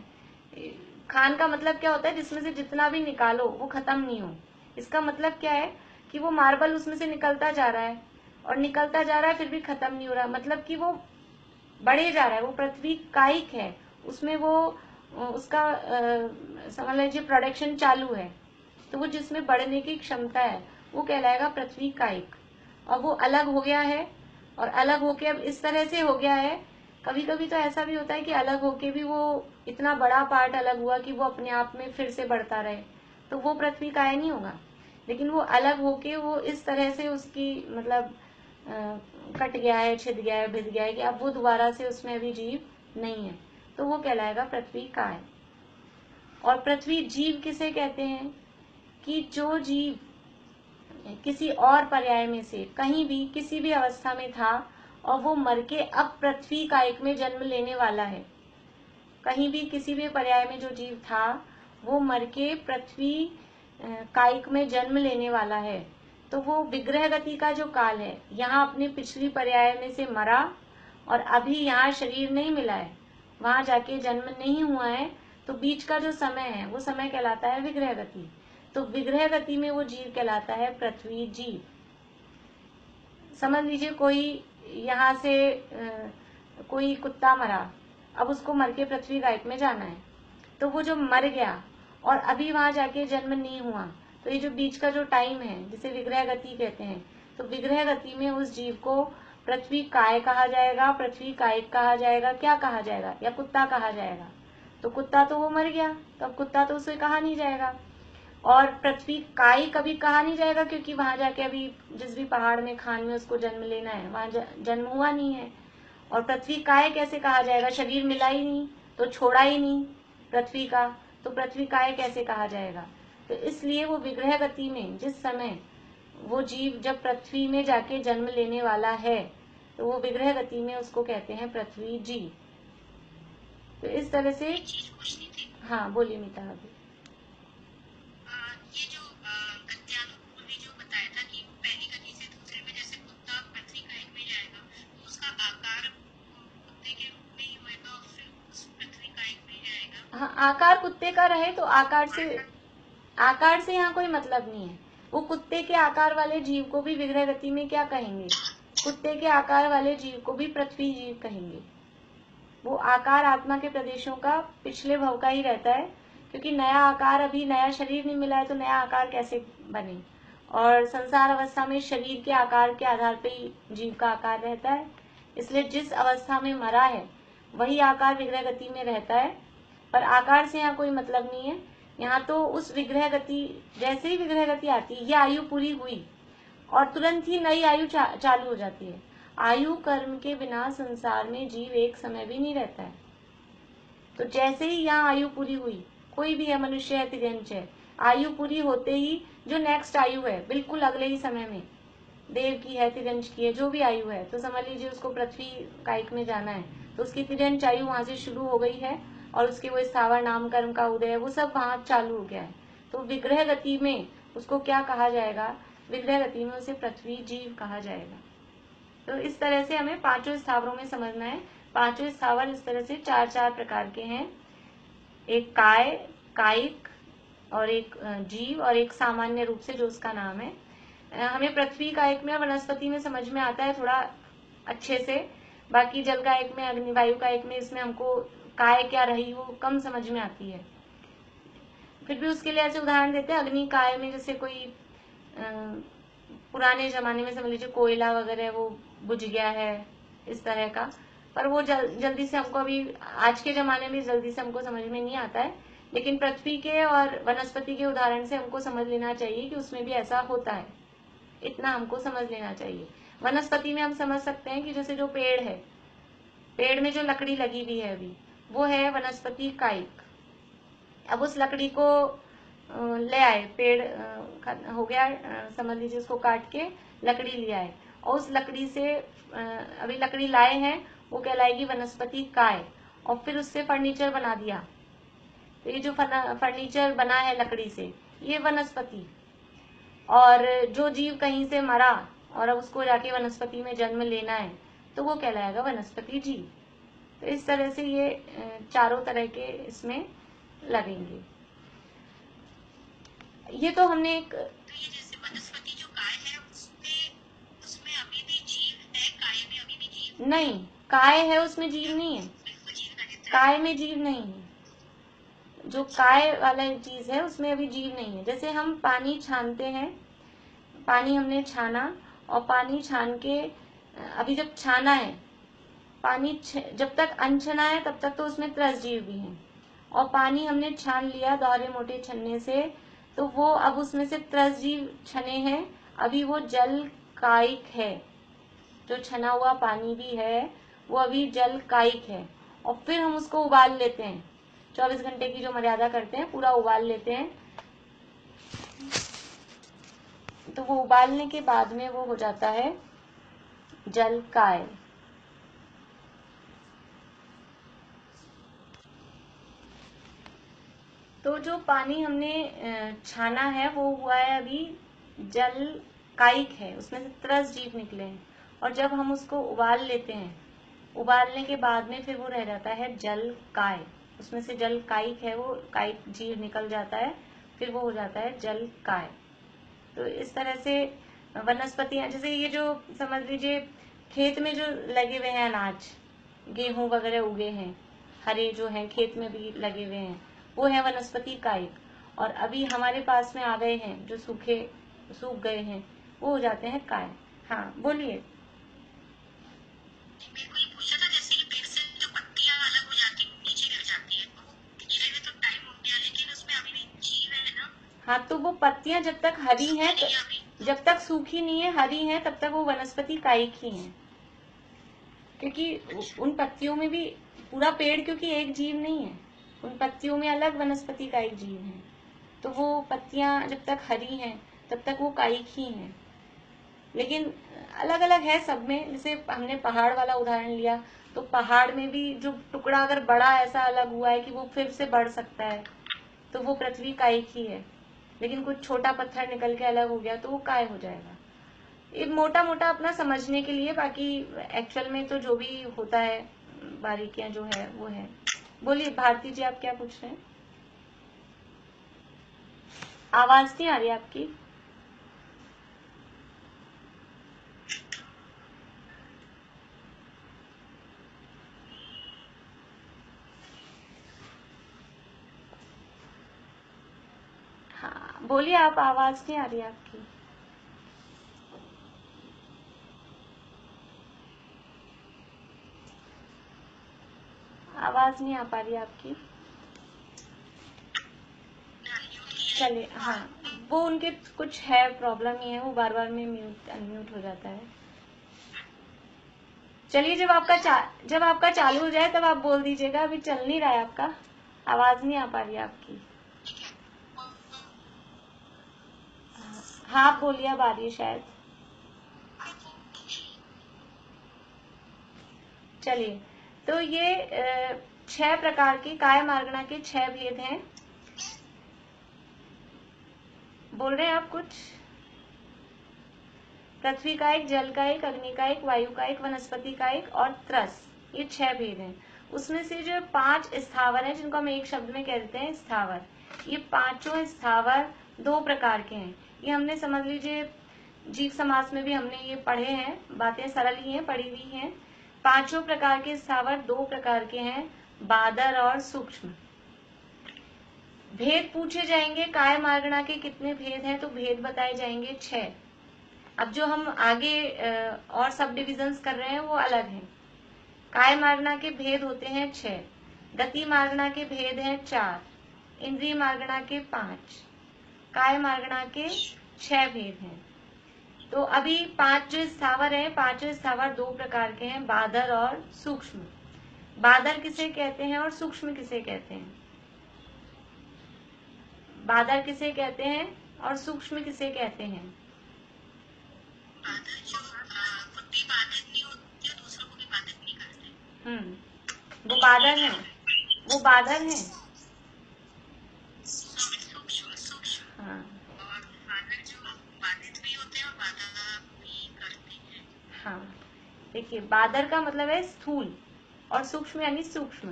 खान का मतलब क्या होता है? जिसमें से जितना भी निकालो वो खत्म नहीं हो। इसका मतलब क्या है कि वो मार्बल उसमें से निकलता जा रहा है और निकलता जा रहा है, फिर भी खत्म नहीं हो रहा, मतलब कि वो बढ़े जा रहा है। वो पृथ्वी कायिक है, उसमें वो उसका समझ लीजिए प्रोडक्शन चालू है, तो वो जिसमें बढ़ने की क्षमता है वो कहलाएगा पृथ्वी कायिक। और वो अलग हो गया है, और अलग होके अब इस तरह से हो गया है, कभी कभी तो ऐसा भी होता है कि अलग होके भी वो इतना बड़ा पार्ट अलग हुआ कि वो अपने आप में फिर से बढ़ता रहे, तो वो पृथ्वी काय नहीं होगा। लेकिन वो अलग होके वो इस तरह से उसकी मतलब कट गया है, छिद गया है, भिद गया है, कि अब वो दोबारा से उसमें अभी जीव नहीं है, तो वो कहलाएगा पृथ्वी काय। और पृथ्वी जीव किसे कहते हैं? कि जो जीव किसी और पर्याय में से कहीं भी किसी भी अवस्था में था और वो मर के अब पृथ्वी कायिक में जन्म लेने वाला है। कहीं भी किसी भी पर्याय में जो जीव था वो मर के पृथ्वी कायिक में जन्म लेने वाला है, तो वो विग्रह गति का जो काल है, यहाँ अपने पिछली पर्याय में से मरा और अभी यहाँ शरीर नहीं मिला है, वहां जाके जन्म नहीं हुआ है, तो बीच का जो समय है वो समय कहलाता है विग्रह गति। तो विग्रह गति में वो जीव कहलाता है पृथ्वी जीव। समझ लीजिए कोई यहाँ से कोई कुत्ता मरा, अब उसको मर के पृथ्वी कायिक में जाना है, तो वो जो मर गया और अभी वहां जाके जन्म नहीं हुआ, तो ये जो बीच का जो टाइम है जिसे विग्रह गति कहते हैं, तो विग्रह गति में उस जीव को पृथ्वी काय कहा जाएगा, पृथ्वी कायिक कहा जाएगा, क्या कहा जाएगा, या कुत्ता कहा जाएगा। तो कुत्ता तो वो मर गया, तो अब कुत्ता तो उसे कहा नहीं जाएगा। और पृथ्वी काय कभी कहा नहीं जाएगा, क्योंकि वहां जाके अभी जिस भी पहाड़ में खान में उसको जन्म लेना है वहां जन्म हुआ नहीं है। और पृथ्वी काय कैसे कहा जाएगा? शरीर मिला ही नहीं, तो छोड़ा ही नहीं पृथ्वी का, तो पृथ्वी काय कैसे कहा जाएगा? तो इसलिए वो विग्रह गति में जिस समय वो जीव जब पृथ्वी में जाके जन्म लेने वाला है, तो वो विग्रह गति में उसको कहते हैं पृथ्वी जीव। तो इस तरह से। हाँ बोलिए मीता अभी। ये जो गत्यानुकूल भी जो बताया था कि वो पहली गति से दूसरे में, जैसे कुत्ता पृथ्वी कायिक में जाएगा तो उसका आकार कुत्ते के रूप में ही होएगा और फिर उस पृथ्वी कायिक में जाएगा। हाँ, आकार कुत्ते का रहे तो आकार से यहाँ कोई मतलब नहीं है। वो कुत्ते के आकार वाले जीव को भी विग्रह गति में क्या कहेंगे? कुत्ते के आकार वाले जीव को भी पृथ्वी जीव कहेंगे। वो आकार आत्मा के प्रदेशों का पिछले भव का ही रहता है, क्योंकि नया आकार, अभी नया शरीर नहीं मिला है तो नया आकार कैसे बने। और संसार अवस्था में शरीर के आकार के आधार पे ही जीव का आकार रहता है, इसलिए जिस अवस्था में मरा है वही आकार विग्रह गति में रहता है। पर आकार से यहाँ कोई मतलब नहीं है। यहाँ तो उस विग्रह गति, जैसे ही विग्रह गति आती है, ये आयु पूरी हुई और तुरंत ही नई आयु चालू हो जाती है। आयु कर्म के बिना संसार में जीव एक समय भी नहीं रहता है। तो जैसे ही यहाँ आयु पूरी हुई, कोई भी है, मनुष्य है, तिर्यंच है, आयु पूरी होते ही जो नेक्स्ट आयु है बिल्कुल अगले ही समय में, देव की है, तिर्यंच की है, जो भी आयु है, तो समझ लीजिए उसको पृथ्वी कायिक में जाना है, तो उसकी तिर्यंच आयु वहां से शुरू हो गई है और उसके वो स्थावर नाम कर्म का उदय है, वो सब वहां चालू हो गया है। तो विग्रह गति में उसको क्या कहा जाएगा? विग्रह गति में उसे पृथ्वी जीव कहा जाएगा। तो इस तरह से हमें पांचों स्थावरों में समझना है। पांचों स्थावर इस तरह से चार चार प्रकार के हैं, एक काय, कायिक, और एक जीव, और एक सामान्य रूप से जो उसका नाम है। हमें पृथ्वी कायिक में और वनस्पति में समझ में आता है थोड़ा अच्छे से, बाकी जल का एक में, अग्नि वायु का एक में, इसमें हमको काय क्या रही वो कम समझ में आती है। फिर भी उसके लिए ऐसे उदाहरण देते हैं, अग्नि काय में जैसे कोई पुराने जमाने में समझ लीजिए कोयला वगैरह वो बुझ गया है, इस तरह का। पर वो जल्दी से हमको अभी आज के जमाने में जल्दी से हमको समझ में नहीं आता है, लेकिन पृथ्वी के और वनस्पति के उदाहरण से हमको समझ लेना चाहिए कि उसमें भी ऐसा होता है, इतना हमको समझ लेना चाहिए। वनस्पति में हम समझ सकते हैं कि जैसे जो पेड़ है, पेड़ में जो लकड़ी लगी हुई है अभी, वो है वनस्पति कायिक। अब उस लकड़ी को ले आए, पेड़ हो गया, समझ लीजिए उसको काट के लकड़ी ले आए, और उस लकड़ी से अभी लकड़ी लाए हैं, वो कहलाएगी वनस्पति काय। और फिर उससे फर्नीचर बना दिया, तो ये जो फर्नीचर बना है लकड़ी से, ये वनस्पति। और जो जीव कहीं से मरा और अब उसको जाके वनस्पति में जन्म लेना है, तो वो कहलाएगा वनस्पति जीव। तो इस तरह से ये चारों तरह के इसमें लगेंगे। ये तो हमने एक, तो ये जैसे वनस्पति जो काय है उसमें अभी भी जीव है, काय में अभी भी जीव नहीं, काय है उसमें जीव नहीं है, काय में जीव नहीं है। जो काय वाला चीज है उसमें अभी जीव नहीं है। जैसे हम पानी छानते हैं, पानी हमने छाना, और पानी छान के अभी जब छाना है पानी, जब तक अनछना है तब तक तो उसमें त्रस जीव भी हैं, और पानी हमने छान लिया दोहरे मोटे छन्ने से, तो वो अब उसमें से त्रस जीव छने हैं, अभी वो जल कायिक है। जो छना हुआ पानी भी है वो अभी जल कायिक है। और फिर हम उसको उबाल लेते हैं, 24 घंटे की जो मर्यादा करते हैं, पूरा उबाल लेते हैं, तो वो उबालने के बाद में वो हो जाता है जल काय। तो जो पानी हमने छाना है वो हुआ है अभी जल कायिक है, उसमें से त्रस जीव निकले हैं। और जब हम उसको उबाल लेते हैं, उबालने के बाद में फिर वो रह जाता है जल काय, उसमें से जल कायिक है, वो कायिक जीव निकल जाता है, फिर वो हो जाता है जल काय। तो इस तरह से वनस्पतियां, जैसे ये जो समझ लीजिए खेत में जो लगे हुए हैं अनाज, गेहूं वगैरह उगे हैं, हरे जो हैं खेत में भी लगे हुए हैं, वो है वनस्पति कायिक। और अभी हमारे पास में आ गए हैं जो सूख गए हैं, वो हो जाते हैं काय। हाँ बोलिए। मेरे को ये पूछा था, जैसे ये पेड़ से जो पत्तियां अलग हो जाती है, नीचे गिर जाती है, वो गिरे हुए तो टाइम हो गया, लेकिन उसमें अभी भी जीव है ना? हाँ, तो वो पत्तियां जब तक हरी हैं, जब तक सूखी नहीं है, हरी हैं, तब तक वो वनस्पति कायिक ही हैं, क्योंकि उन पत्तियों में भी पूरा पेड़, क्योंकि एक जीव नहीं है, उन पत्तियों में अलग वनस्पति कायिक जीव हैं। तो वो पत्तियां जब तक हरी हैं तब तक वो कायिक ही हैं, लेकिन अलग अलग है सब में। जैसे हमने पहाड़ वाला उदाहरण लिया, तो पहाड़ में भी जो टुकड़ा अगर बड़ा ऐसा अलग हुआ है कि वो फिर से बढ़ सकता है, तो वो पृथ्वी कायिक ही है। लेकिन कुछ छोटा पत्थर निकल के अलग हो गया तो वो काय हो जाएगा। ये मोटा मोटा अपना समझने के लिए, बाकी एक्चुअल में तो जो भी होता है बारीकियां जो है वो है। बोलिए भारती जी, आप क्या पूछ रहे हैं? आवाज नहीं आ रही आपकी। हाँ बोलिए, आप, आवाज नहीं आ रही आपकी। आवाज नहीं आ पा रही आपकी। चलिए, हाँ, वो उनके कुछ है प्रॉब्लम ही है, वो बार बार में म्यूट अनम्यूट हो जाता है। चलिए, जब आपका चालू हो जाए तब आप बोल दीजिएगा, अभी चल नहीं रहा है आपका, आवाज नहीं आ पा रही है आपकी। हाँ आप बोलिए, अब आ रही है शायद। चलिए, तो ये 6 प्रकार के काय मार्गणा के 6 भेद हैं। बोल रहे हैं आप कुछ? पृथ्वी कायिक, जल कायिक, अग्नि कायिक, वायु कायिक, वनस्पति कायिक और त्रस, ये 6 भेद हैं। उसमें से जो 5 स्थावर हैं, जिनको हम एक शब्द में कहते हैं स्थावर, ये पांचों स्थावर 2 प्रकार के हैं। ये हमने समझ लीजिए जीव समाज में भी हमने ये पढ़े हैं, बातें सरल ही हैं, पढ़ी हुई हैं। पांचों प्रकार के स्थावर दो प्रकार के हैं, बादर और सूक्ष्म। भेद पूछे जाएंगे, काय मार्गणा के कितने भेद हैं, तो भेद बताए जाएंगे 6। अब जो हम आगे और सब डिविजन्स कर रहे हैं वो अलग हैं। काय मार्गणा के भेद होते हैं 6, गति मार्गणा के भेद हैं 4, इंद्रिय मार्गणा के 5, काय मार्गणा के 6 भेद हैं। तो अभी 5 जो स्थावर हैं, 5 स्थावर दो प्रकार के हैं, बादर और सूक्ष्म। बादर किसे कहते हैं और सूक्ष्म किसे कहते हैं? बादर किसे कहते हैं और सूक्ष्म किसे कहते हैं? बादर जो खुद भी बाधित नहीं होते, दूसरों को भी बाधित नहीं करते। वो बादर हैं, वो बादर हैं। सूक्ष्म। हाँ, और बादर जो बाधित भी होते हैं और बाधा भी करते हैं। हाँ, देखिए बादर का मतलब है स्थूल और सूक्ष्म यानी सूक्ष्म।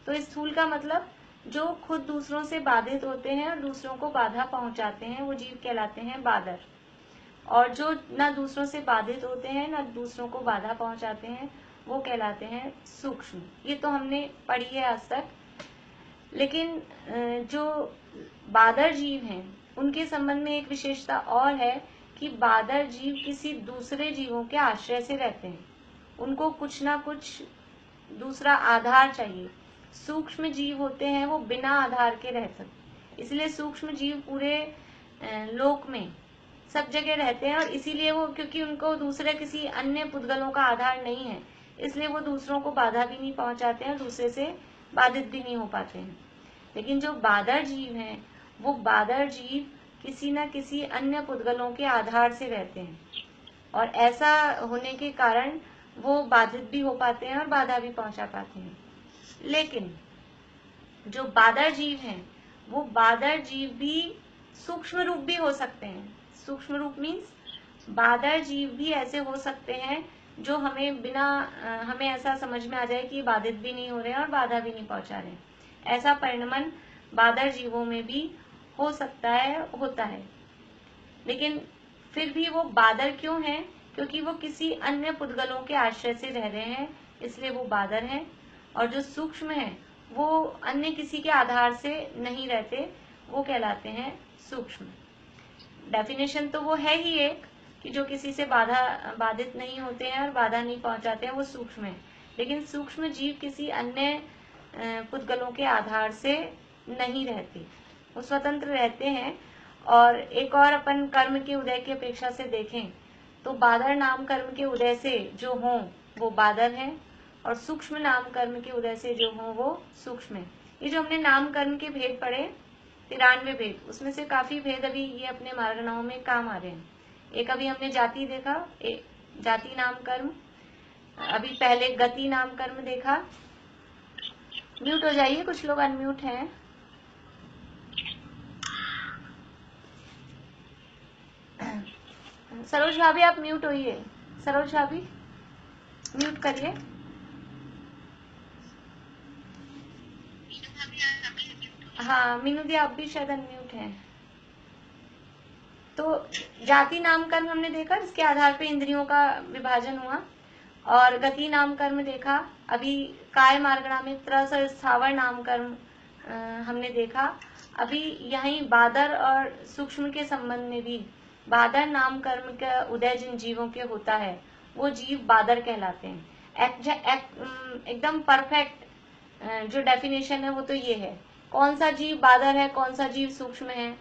तो स्थूल का मतलब जो खुद दूसरों से बाधित होते हैं और दूसरों को बाधा पहुंचाते हैं, वो जीव कहलाते हैं बादर। और जो ना दूसरों से बाधित होते हैं ना दूसरों को बाधा पहुंचाते हैं, वो कहलाते हैं सूक्ष्म। ये तो हमने पढ़ी है आज तक। लेकिन जो बादर जीव हैं उनके संबंध में एक विशेषता और है कि बादर जीव किसी दूसरे जीवों के आश्रय से रहते हैं, उनको कुछ ना कुछ दूसरा आधार चाहिए। सूक्ष्म जीव होते हैं वो बिना आधार के रह सकते, इसलिए सूक्ष्म जीव पूरे लोक में सब जगह रहते हैं। और इसीलिए वो, क्योंकि उनको दूसरे किसी अन्य पुद्गलों का आधार नहीं है, इसलिए वो दूसरों को बाधा भी नहीं पहुंचाते हैं, दूसरे से बाधित भी नहीं हो पाते हैं। लेकिन जो बादर जीव हैं, वो बादर जीव किसी न किसी अन्य पुद्गलों के आधार से रहते हैं, और ऐसा होने के कारण वो बाधित भी हो पाते हैं और बाधा भी पहुंचा पाते हैं। लेकिन जो बादर जीव हैं, वो बादर जीव भी सूक्ष्म रूप भी हो सकते हैं। सूक्ष्म रूप मीन्स बादर जीव भी ऐसे हो सकते हैं जो हमें बिना हमें ऐसा समझ में आ जाए कि बाधित भी नहीं हो रहे हैं और बाधा भी नहीं पहुंचा रहे। ऐसा परिणमन बादर जीवों में भी हो सकता है, होता है। लेकिन फिर भी वो बादर क्यों हैं? क्योंकि वो किसी अन्य पुद्गलों के आश्रय से रह रहे हैं, इसलिए वो बादर हैं। और जो सूक्ष्म हैं वो अन्य किसी के आधार से नहीं रहते, वो कहलाते हैं सूक्ष्म। डेफिनेशन तो वो है ही एक कि जो किसी से बाधित नहीं होते हैं और बाधा नहीं पहुंचाते हैं, वो सूक्ष्म है। लेकिन सूक्ष्म जीव किसी अन्य पुद्गलों के आधार से नहीं रहते, वो स्वतंत्र रहते हैं। और एक और अपन कर्म के उदय की अपेक्षा से देखें तो बादर नाम कर्म के उदय से जो हों वो बादर हैं, और सूक्ष्म नाम कर्म के उदय से जो हों वो सूक्ष्म है। ये जो हमने नाम कर्म के भेद पढ़े 93 भेद, उसमें से काफी भेद अभी ये अपने मार्गनाओं में काम आ रहे हैं। एक अभी हमने जाति देखा, जाति नाम कर्म, अभी पहले गति नाम कर्म देखा। म्यूट हो जाइए, कुछ लोग अनम्यूट हैं। सरोज भाभी आप म्यूट होइए, सरोज भाभी म्यूट करिए। हाँ मीनू दी आप भी शायद अनम्यूट हैं। तो जाति नाम कर्म हमने देखा, जिसके आधार पे इंद्रियों का विभाजन हुआ। और गति नाम कर्म देखा। अभी काय मार्गणा में त्रस और स्थावर नाम कर्म हमने देखा। अभी यहीं बादर और सूक्ष्म के संबंध में भी बादर नाम कर्म का उदय जिन जीवों के होता है वो जीव बादर कहलाते हैं। एकदम परफेक्ट जो डेफिनेशन है वो तो ये है, कौन सा जीव बादर है, कौन सा जीव सूक्ष्म है।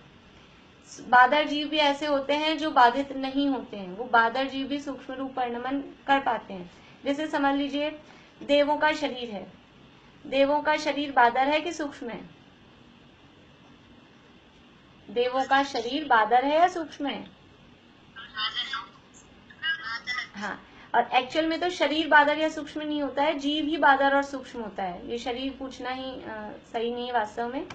बादर जीव भी ऐसे होते हैं जो बाधित नहीं होते हैं, वो बादर जीव भी सूक्ष्म रूप परिणमन कर पाते हैं। जैसे समझ लीजिए देवों का शरीर है, देवों का शरीर बादर है कि सूक्ष्म है? देवों का शरीर बादर है या सूक्ष्म है? हाँ, और एक्चुअल में तो शरीर बादर या सूक्ष्म नहीं होता है, जीव ही बादर और सूक्ष्म होता है। ये शरीर पूछना ही सही नहीं है वास्तव में।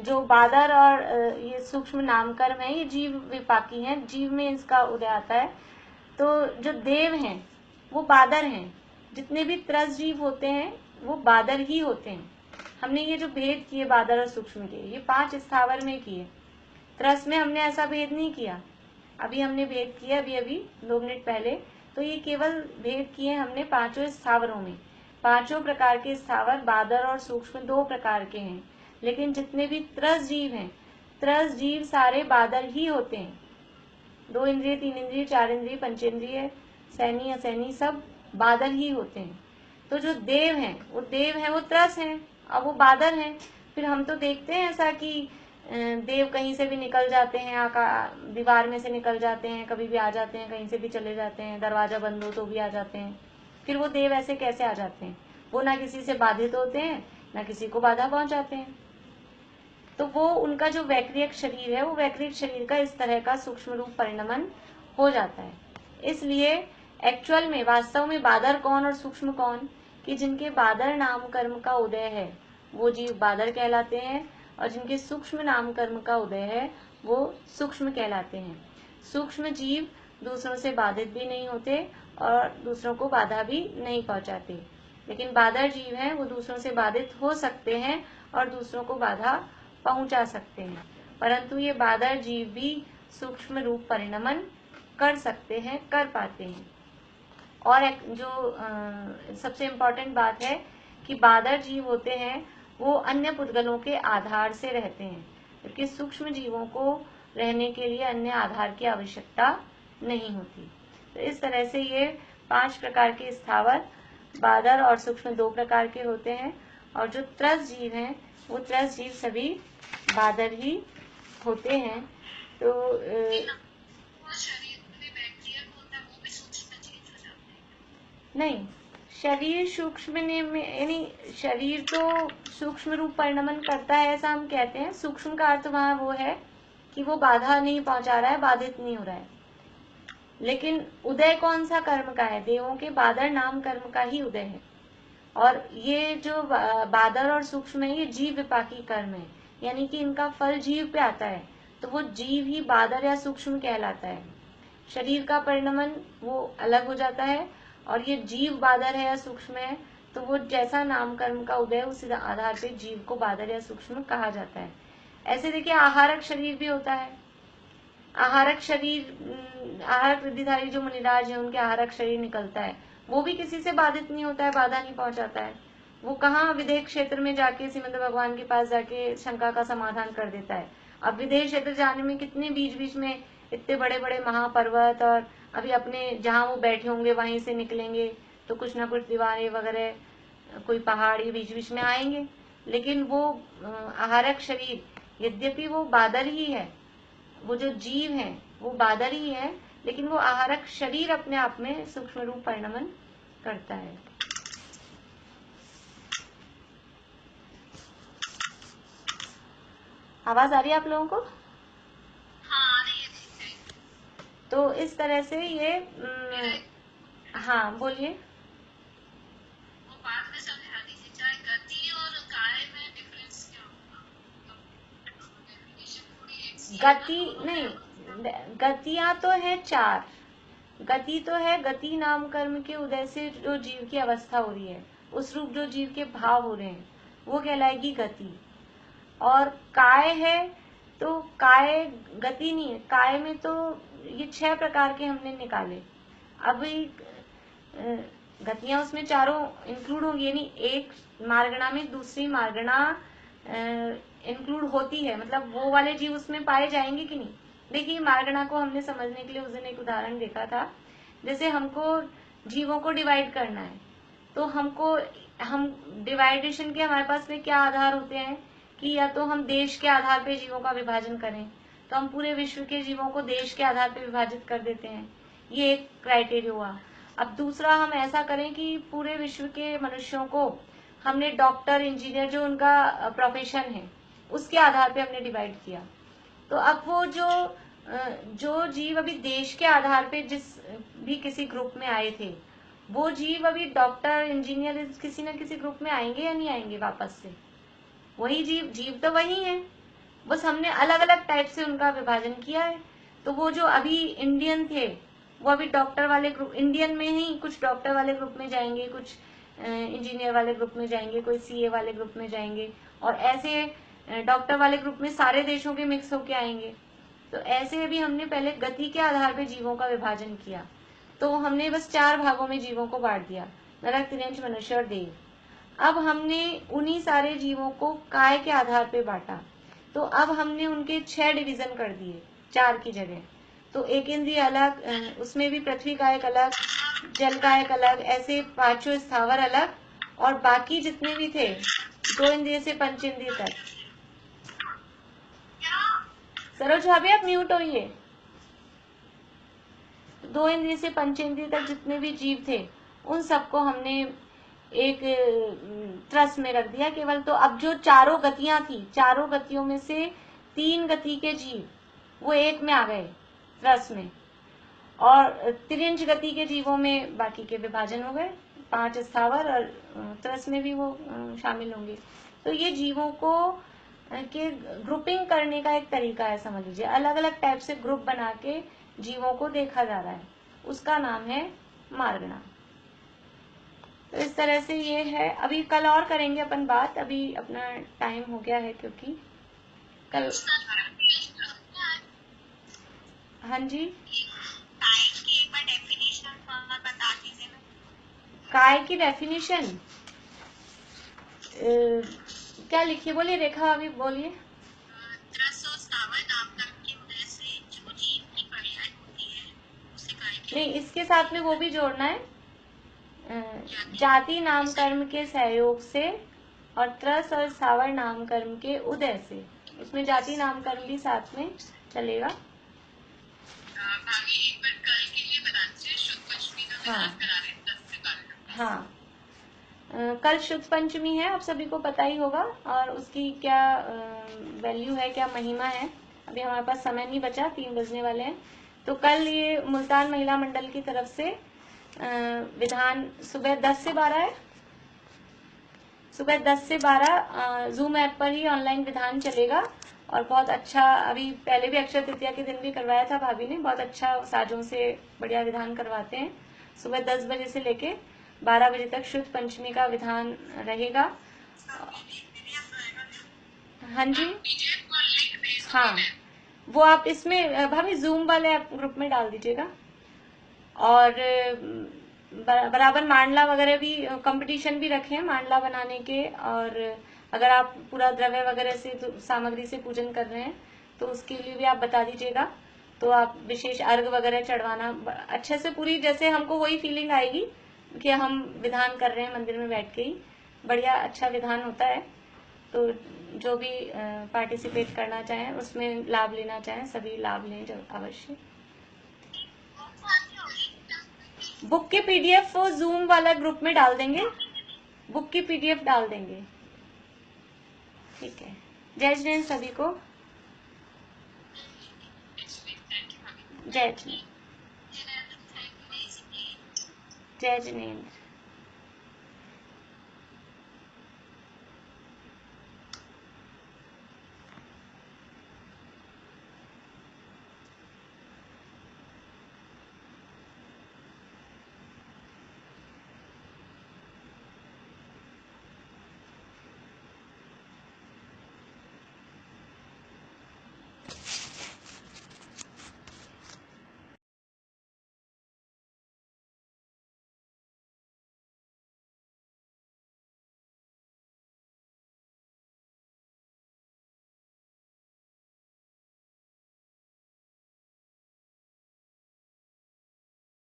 जो बादर और ये सूक्ष्म नामकर्म है, ये जीव विपाकी हैं, जीव में इसका उदय आता है। तो जो देव हैं वो बादर हैं, जितने भी त्रस जीव होते हैं वो बादर ही होते हैं। हमने ये जो भेद किए बादर और सूक्ष्म के, ये 5 स्थावर में किए, त्रस में हमने ऐसा भेद नहीं किया। अभी हमने भेद किया अभी 2 मिनट पहले। तो ये केवल भेद किए हमने पांचों स्थावरों में। पांचों प्रकार के स्थावर बादर और सूक्ष्म दो प्रकार के हैं, लेकिन जितने भी त्रस जीव हैं, त्रस जीव सारे बादर ही होते हैं। 2 इंद्रिय, 3 इंद्रिय, 4 इंद्रिय, पंचेंद्रिय, सैनी असैनी सब बादर ही होते हैं। तो जो देव हैं वो त्रस हैं, अब वो बादर हैं। फिर हम तो देखते हैं ऐसा कि देव कहीं से भी निकल जाते हैं, दीवार में से निकल जाते हैं, कभी भी आ जाते हैं, कहीं से भी चले जाते हैं, दरवाजा बंद हो तो भी आ जाते हैं। फिर वो देव ऐसे कैसे आ जाते हैं? वो ना किसी से बाधित होते हैं, ना किसी को बाधा पहुंचाते हैं। तो वो उनका जो वैक्रियक शरीर है, वो वैक्रियक शरीर का इस तरह का सूक्ष्म रूप परिणमन हो जाता है। इसलिए एक्चुअल में वास्तव में बादर कौन और सूक्ष्म कौन, कि जिनके बादर नाम कर्म का उदय है वो जीव बादर कहलाते हैं, और जिनके सूक्ष्म नाम कर्म का उदय है वो सूक्ष्म कहलाते हैं। सूक्ष्म जीव दूसरों से बाधित भी नहीं होते और दूसरों को बाधा भी नहीं पहुंचाते, लेकिन बादर जीव हैं वो दूसरों से बाधित हो सकते हैं और दूसरों को बाधा पहुंचा सकते हैं, परंतु ये बादर जीव भी सूक्ष्म रूप परिणमन कर सकते हैं, कर पाते हैं। और एक जो सबसे इम्पोर्टेंट बात है कि बादर जीव होते हैं वो अन्य पुद्गलों के आधार से रहते हैं, क्योंकि सूक्ष्म जीवों को रहने के लिए अन्य आधार की आवश्यकता नहीं होती। तो इस तरह से ये 5 प्रकार के स्थावर बादर और सूक्ष्म 2 प्रकार के होते हैं, और जो त्रस जीव हैं वो त्रस जीव सभी बादर ही होते हैं। तो नहीं, शरीर सूक्ष्म यानी शरीर तो सूक्ष्म रूप परिणमन करता है ऐसा हम कहते हैं। सूक्ष्म का अर्थ वहां वो है कि वो बाधा नहीं पहुंचा रहा है, बाधित नहीं हो रहा है। लेकिन उदय कौन सा कर्म का है? देवों के बादर नाम कर्म का ही उदय है। और ये जो बादर और सूक्ष्म है ये जीव विपाकी कर्म है, यानी कि इनका फल जीव पे आता है, तो वो जीव ही बादर या सूक्ष्म कहलाता है। शरीर का परिणमन वो अलग हो जाता है, और ये जीव बादर है या सूक्ष्म है तो वो जैसा नाम कर्म का उदय उस आधार पे जीव को बादर या सूक्ष्म कहा जाता है। ऐसे देखिए आहारक शरीर भी होता है। आहारक शरीर, आहारक रिद्धिधारी जो मुनिराज है उनके आहारक शरीर निकलता है, वो भी किसी से बाधित नहीं होता है, बाधा नहीं पहुंचाता है। वो कहाँ विदेह क्षेत्र में जाके श्रीमद भगवान के पास जाके शंका का समाधान कर देता है। अब विदेह क्षेत्र जाने में कितने बीच बीच में इतने बड़े बड़े महापर्वत, और अभी अपने जहाँ वो बैठे होंगे वहीं से निकलेंगे तो कुछ ना कुछ दीवारें वगैरह कोई पहाड़ ये बीच बीच में आएंगे, लेकिन वो आहारक शरीर यद्यपि वो बादर ही है, वो जो जीव है वो बादर ही है, लेकिन वो आहारक शरीर अपने आप में सूक्ष्म रूप परिणमन करता है। आवाज आ रही है आप लोगों को? हाँ, नहीं है। तो इस तरह से ये हाँ बोलिए। वो बात में समझा दीजिए, चाहे गति और काय में डिफरेंस क्या होगा? गति नहीं, गतियां तो है 4। गति तो है, गति नाम कर्म के उदय से जो जीव की अवस्था हो रही है, उस रूप जो जीव के भाव हो रहे हैं वो कहलाएगी गति। और काय है तो काय गति नहीं है, काय में तो ये 6 प्रकार के हमने निकाले। अभी गतियां उसमें चारों इंक्लूड होंगी, यानी एक मार्गणा में दूसरी मार्गणा इंक्लूड होती है, मतलब वो वाले जीव उसमें पाए जाएंगे कि नहीं। देखिए मार्गणा को हमने समझने के लिए उस दिन एक उदाहरण देखा था। जैसे हमको जीवों को डिवाइड करना है, तो हम डिवाइडेशन के हमारे पास में क्या आधार होते हैं कि या तो हम देश के आधार पे जीवों का विभाजन करें, तो हम पूरे विश्व के जीवों को देश के आधार पे विभाजित कर देते हैं, ये एक क्राइटेरिया हुआ। अब दूसरा हम ऐसा करें कि पूरे विश्व के मनुष्यों को हमने डॉक्टर इंजीनियर जो उनका प्रोफेशन है उसके आधार पे हमने डिवाइड किया। तो अब वो जो जीव अभी देश के आधार पे जिस भी किसी ग्रुप में आए थे, वो जीव अभी डॉक्टर इंजीनियर किसी न किसी ग्रुप में आएंगे या नहीं आएंगे वापस से? वही जीव तो वही है, बस हमने अलग अलग टाइप से उनका विभाजन किया है। तो वो जो अभी इंडियन थे वो अभी डॉक्टर वाले ग्रुप, इंडियन में ही कुछ डॉक्टर वाले ग्रुप में जाएंगे, कुछ इंजीनियर वाले ग्रुप में जाएंगे, कोई सीए वाले ग्रुप में जाएंगे, और ऐसे डॉक्टर वाले ग्रुप में सारे देशों के मिक्स होके आएंगे। तो ऐसे भी हमने पहले गति के आधार पर जीवों का विभाजन किया। तो हमने बस 4 भागों में जीवों को बांट दिया, नरक, तिर्यंश, मनुष्य और देव। अब हमने उन्हीं सारे जीवों को काय के आधार पे बांटा, तो अब हमने उनके 6 डिवीजन कर दिए 4 की जगह। तो एक इंद्रिय अलग, उसमें भी पृथ्वी का एक अलग, जल का एक अलग, ऐसे 5 स्थावर अलग, और बाकी जितने भी थे 2 इंद्रिय से 5 इंद्रिय तक। सरोज भाभी आप म्यूट होइए। 2 इंद्रिय से 5 इंद्रिय तक जितने भी जीव थे उन सबको हमने एक त्रस में रख दिया केवल। तो अब जो चारों गतियां थी, चारों गतियों में से 3 गति के जीव वो एक में आ गए त्रस में, और त्रिंश गति के जीवों में बाकी के विभाजन हो गए, 5 स्थावर, और त्रस में भी वो शामिल होंगे। तो ये जीवों को के ग्रुपिंग करने का एक तरीका है, समझ लीजिए। अलग अलग टाइप से ग्रुप बना के जीवों को देखा जा रहा है, उसका नाम है मार्गणा। तो इस तरह से ये है। अभी कल और करेंगे अपन बात, अभी अपना टाइम हो गया है क्योंकि कल। हाँ जी, काय की डेफिनेशन क्या लिखिए, बोलिए रेखा, अभी बोलिए। नहीं, इसके साथ में वो भी जोड़ना है, जाति नाम कर्म के सहयोग से और त्रस और स्थावर नाम कर्म के उदय से। उसमें जाति नाम कर्म भी साथ में चलेगा। हाँ, कल शुद्ध पंचमी है, आप सभी को पता ही होगा, और उसकी क्या वैल्यू है, क्या महिमा है। अभी हमारे पास समय नहीं बचा, 3 बजने वाले हैं। तो कल ये मुल्तान महिला मंडल की तरफ से विधान सुबह 10 से 12 है, सुबह 10 से 12 जूम ऐप पर ही ऑनलाइन विधान चलेगा। और बहुत अच्छा, अभी पहले भी अक्षय तृतीया के दिन भी करवाया था भाभी ने, बहुत अच्छा साजों से बढ़िया विधान करवाते हैं। सुबह 10 बजे से लेके 12 बजे तक शुद्ध पंचमी का विधान रहेगा। हाँ जी, हाँ, वो आप इसमें भाभी जूम वाले ग्रुप में डाल दीजिएगा। और बराबर मांडला वगैरह भी, कंपटीशन भी रखे हैं मांडला बनाने के। और अगर आप पूरा द्रव्य वगैरह से, सामग्री से पूजन कर रहे हैं तो उसके लिए भी आप बता दीजिएगा। तो आप विशेष अर्घ वगैरह चढ़वाना अच्छे से, पूरी जैसे हमको वही फीलिंग आएगी कि हम विधान कर रहे हैं मंदिर में बैठ के ही। बढ़िया अच्छा विधान होता है। तो जो भी पार्टिसिपेट करना चाहें, उसमें लाभ लेना चाहें, सभी लाभ लें अवश्य। बुक के पीडीएफ जूम वाला ग्रुप में डाल देंगे, बुक की पीडीएफ डाल देंगे, ठीक है। जय जिनेन्द्र सभी को, जय जिनेन्द्र, जय जिनेन्द्र।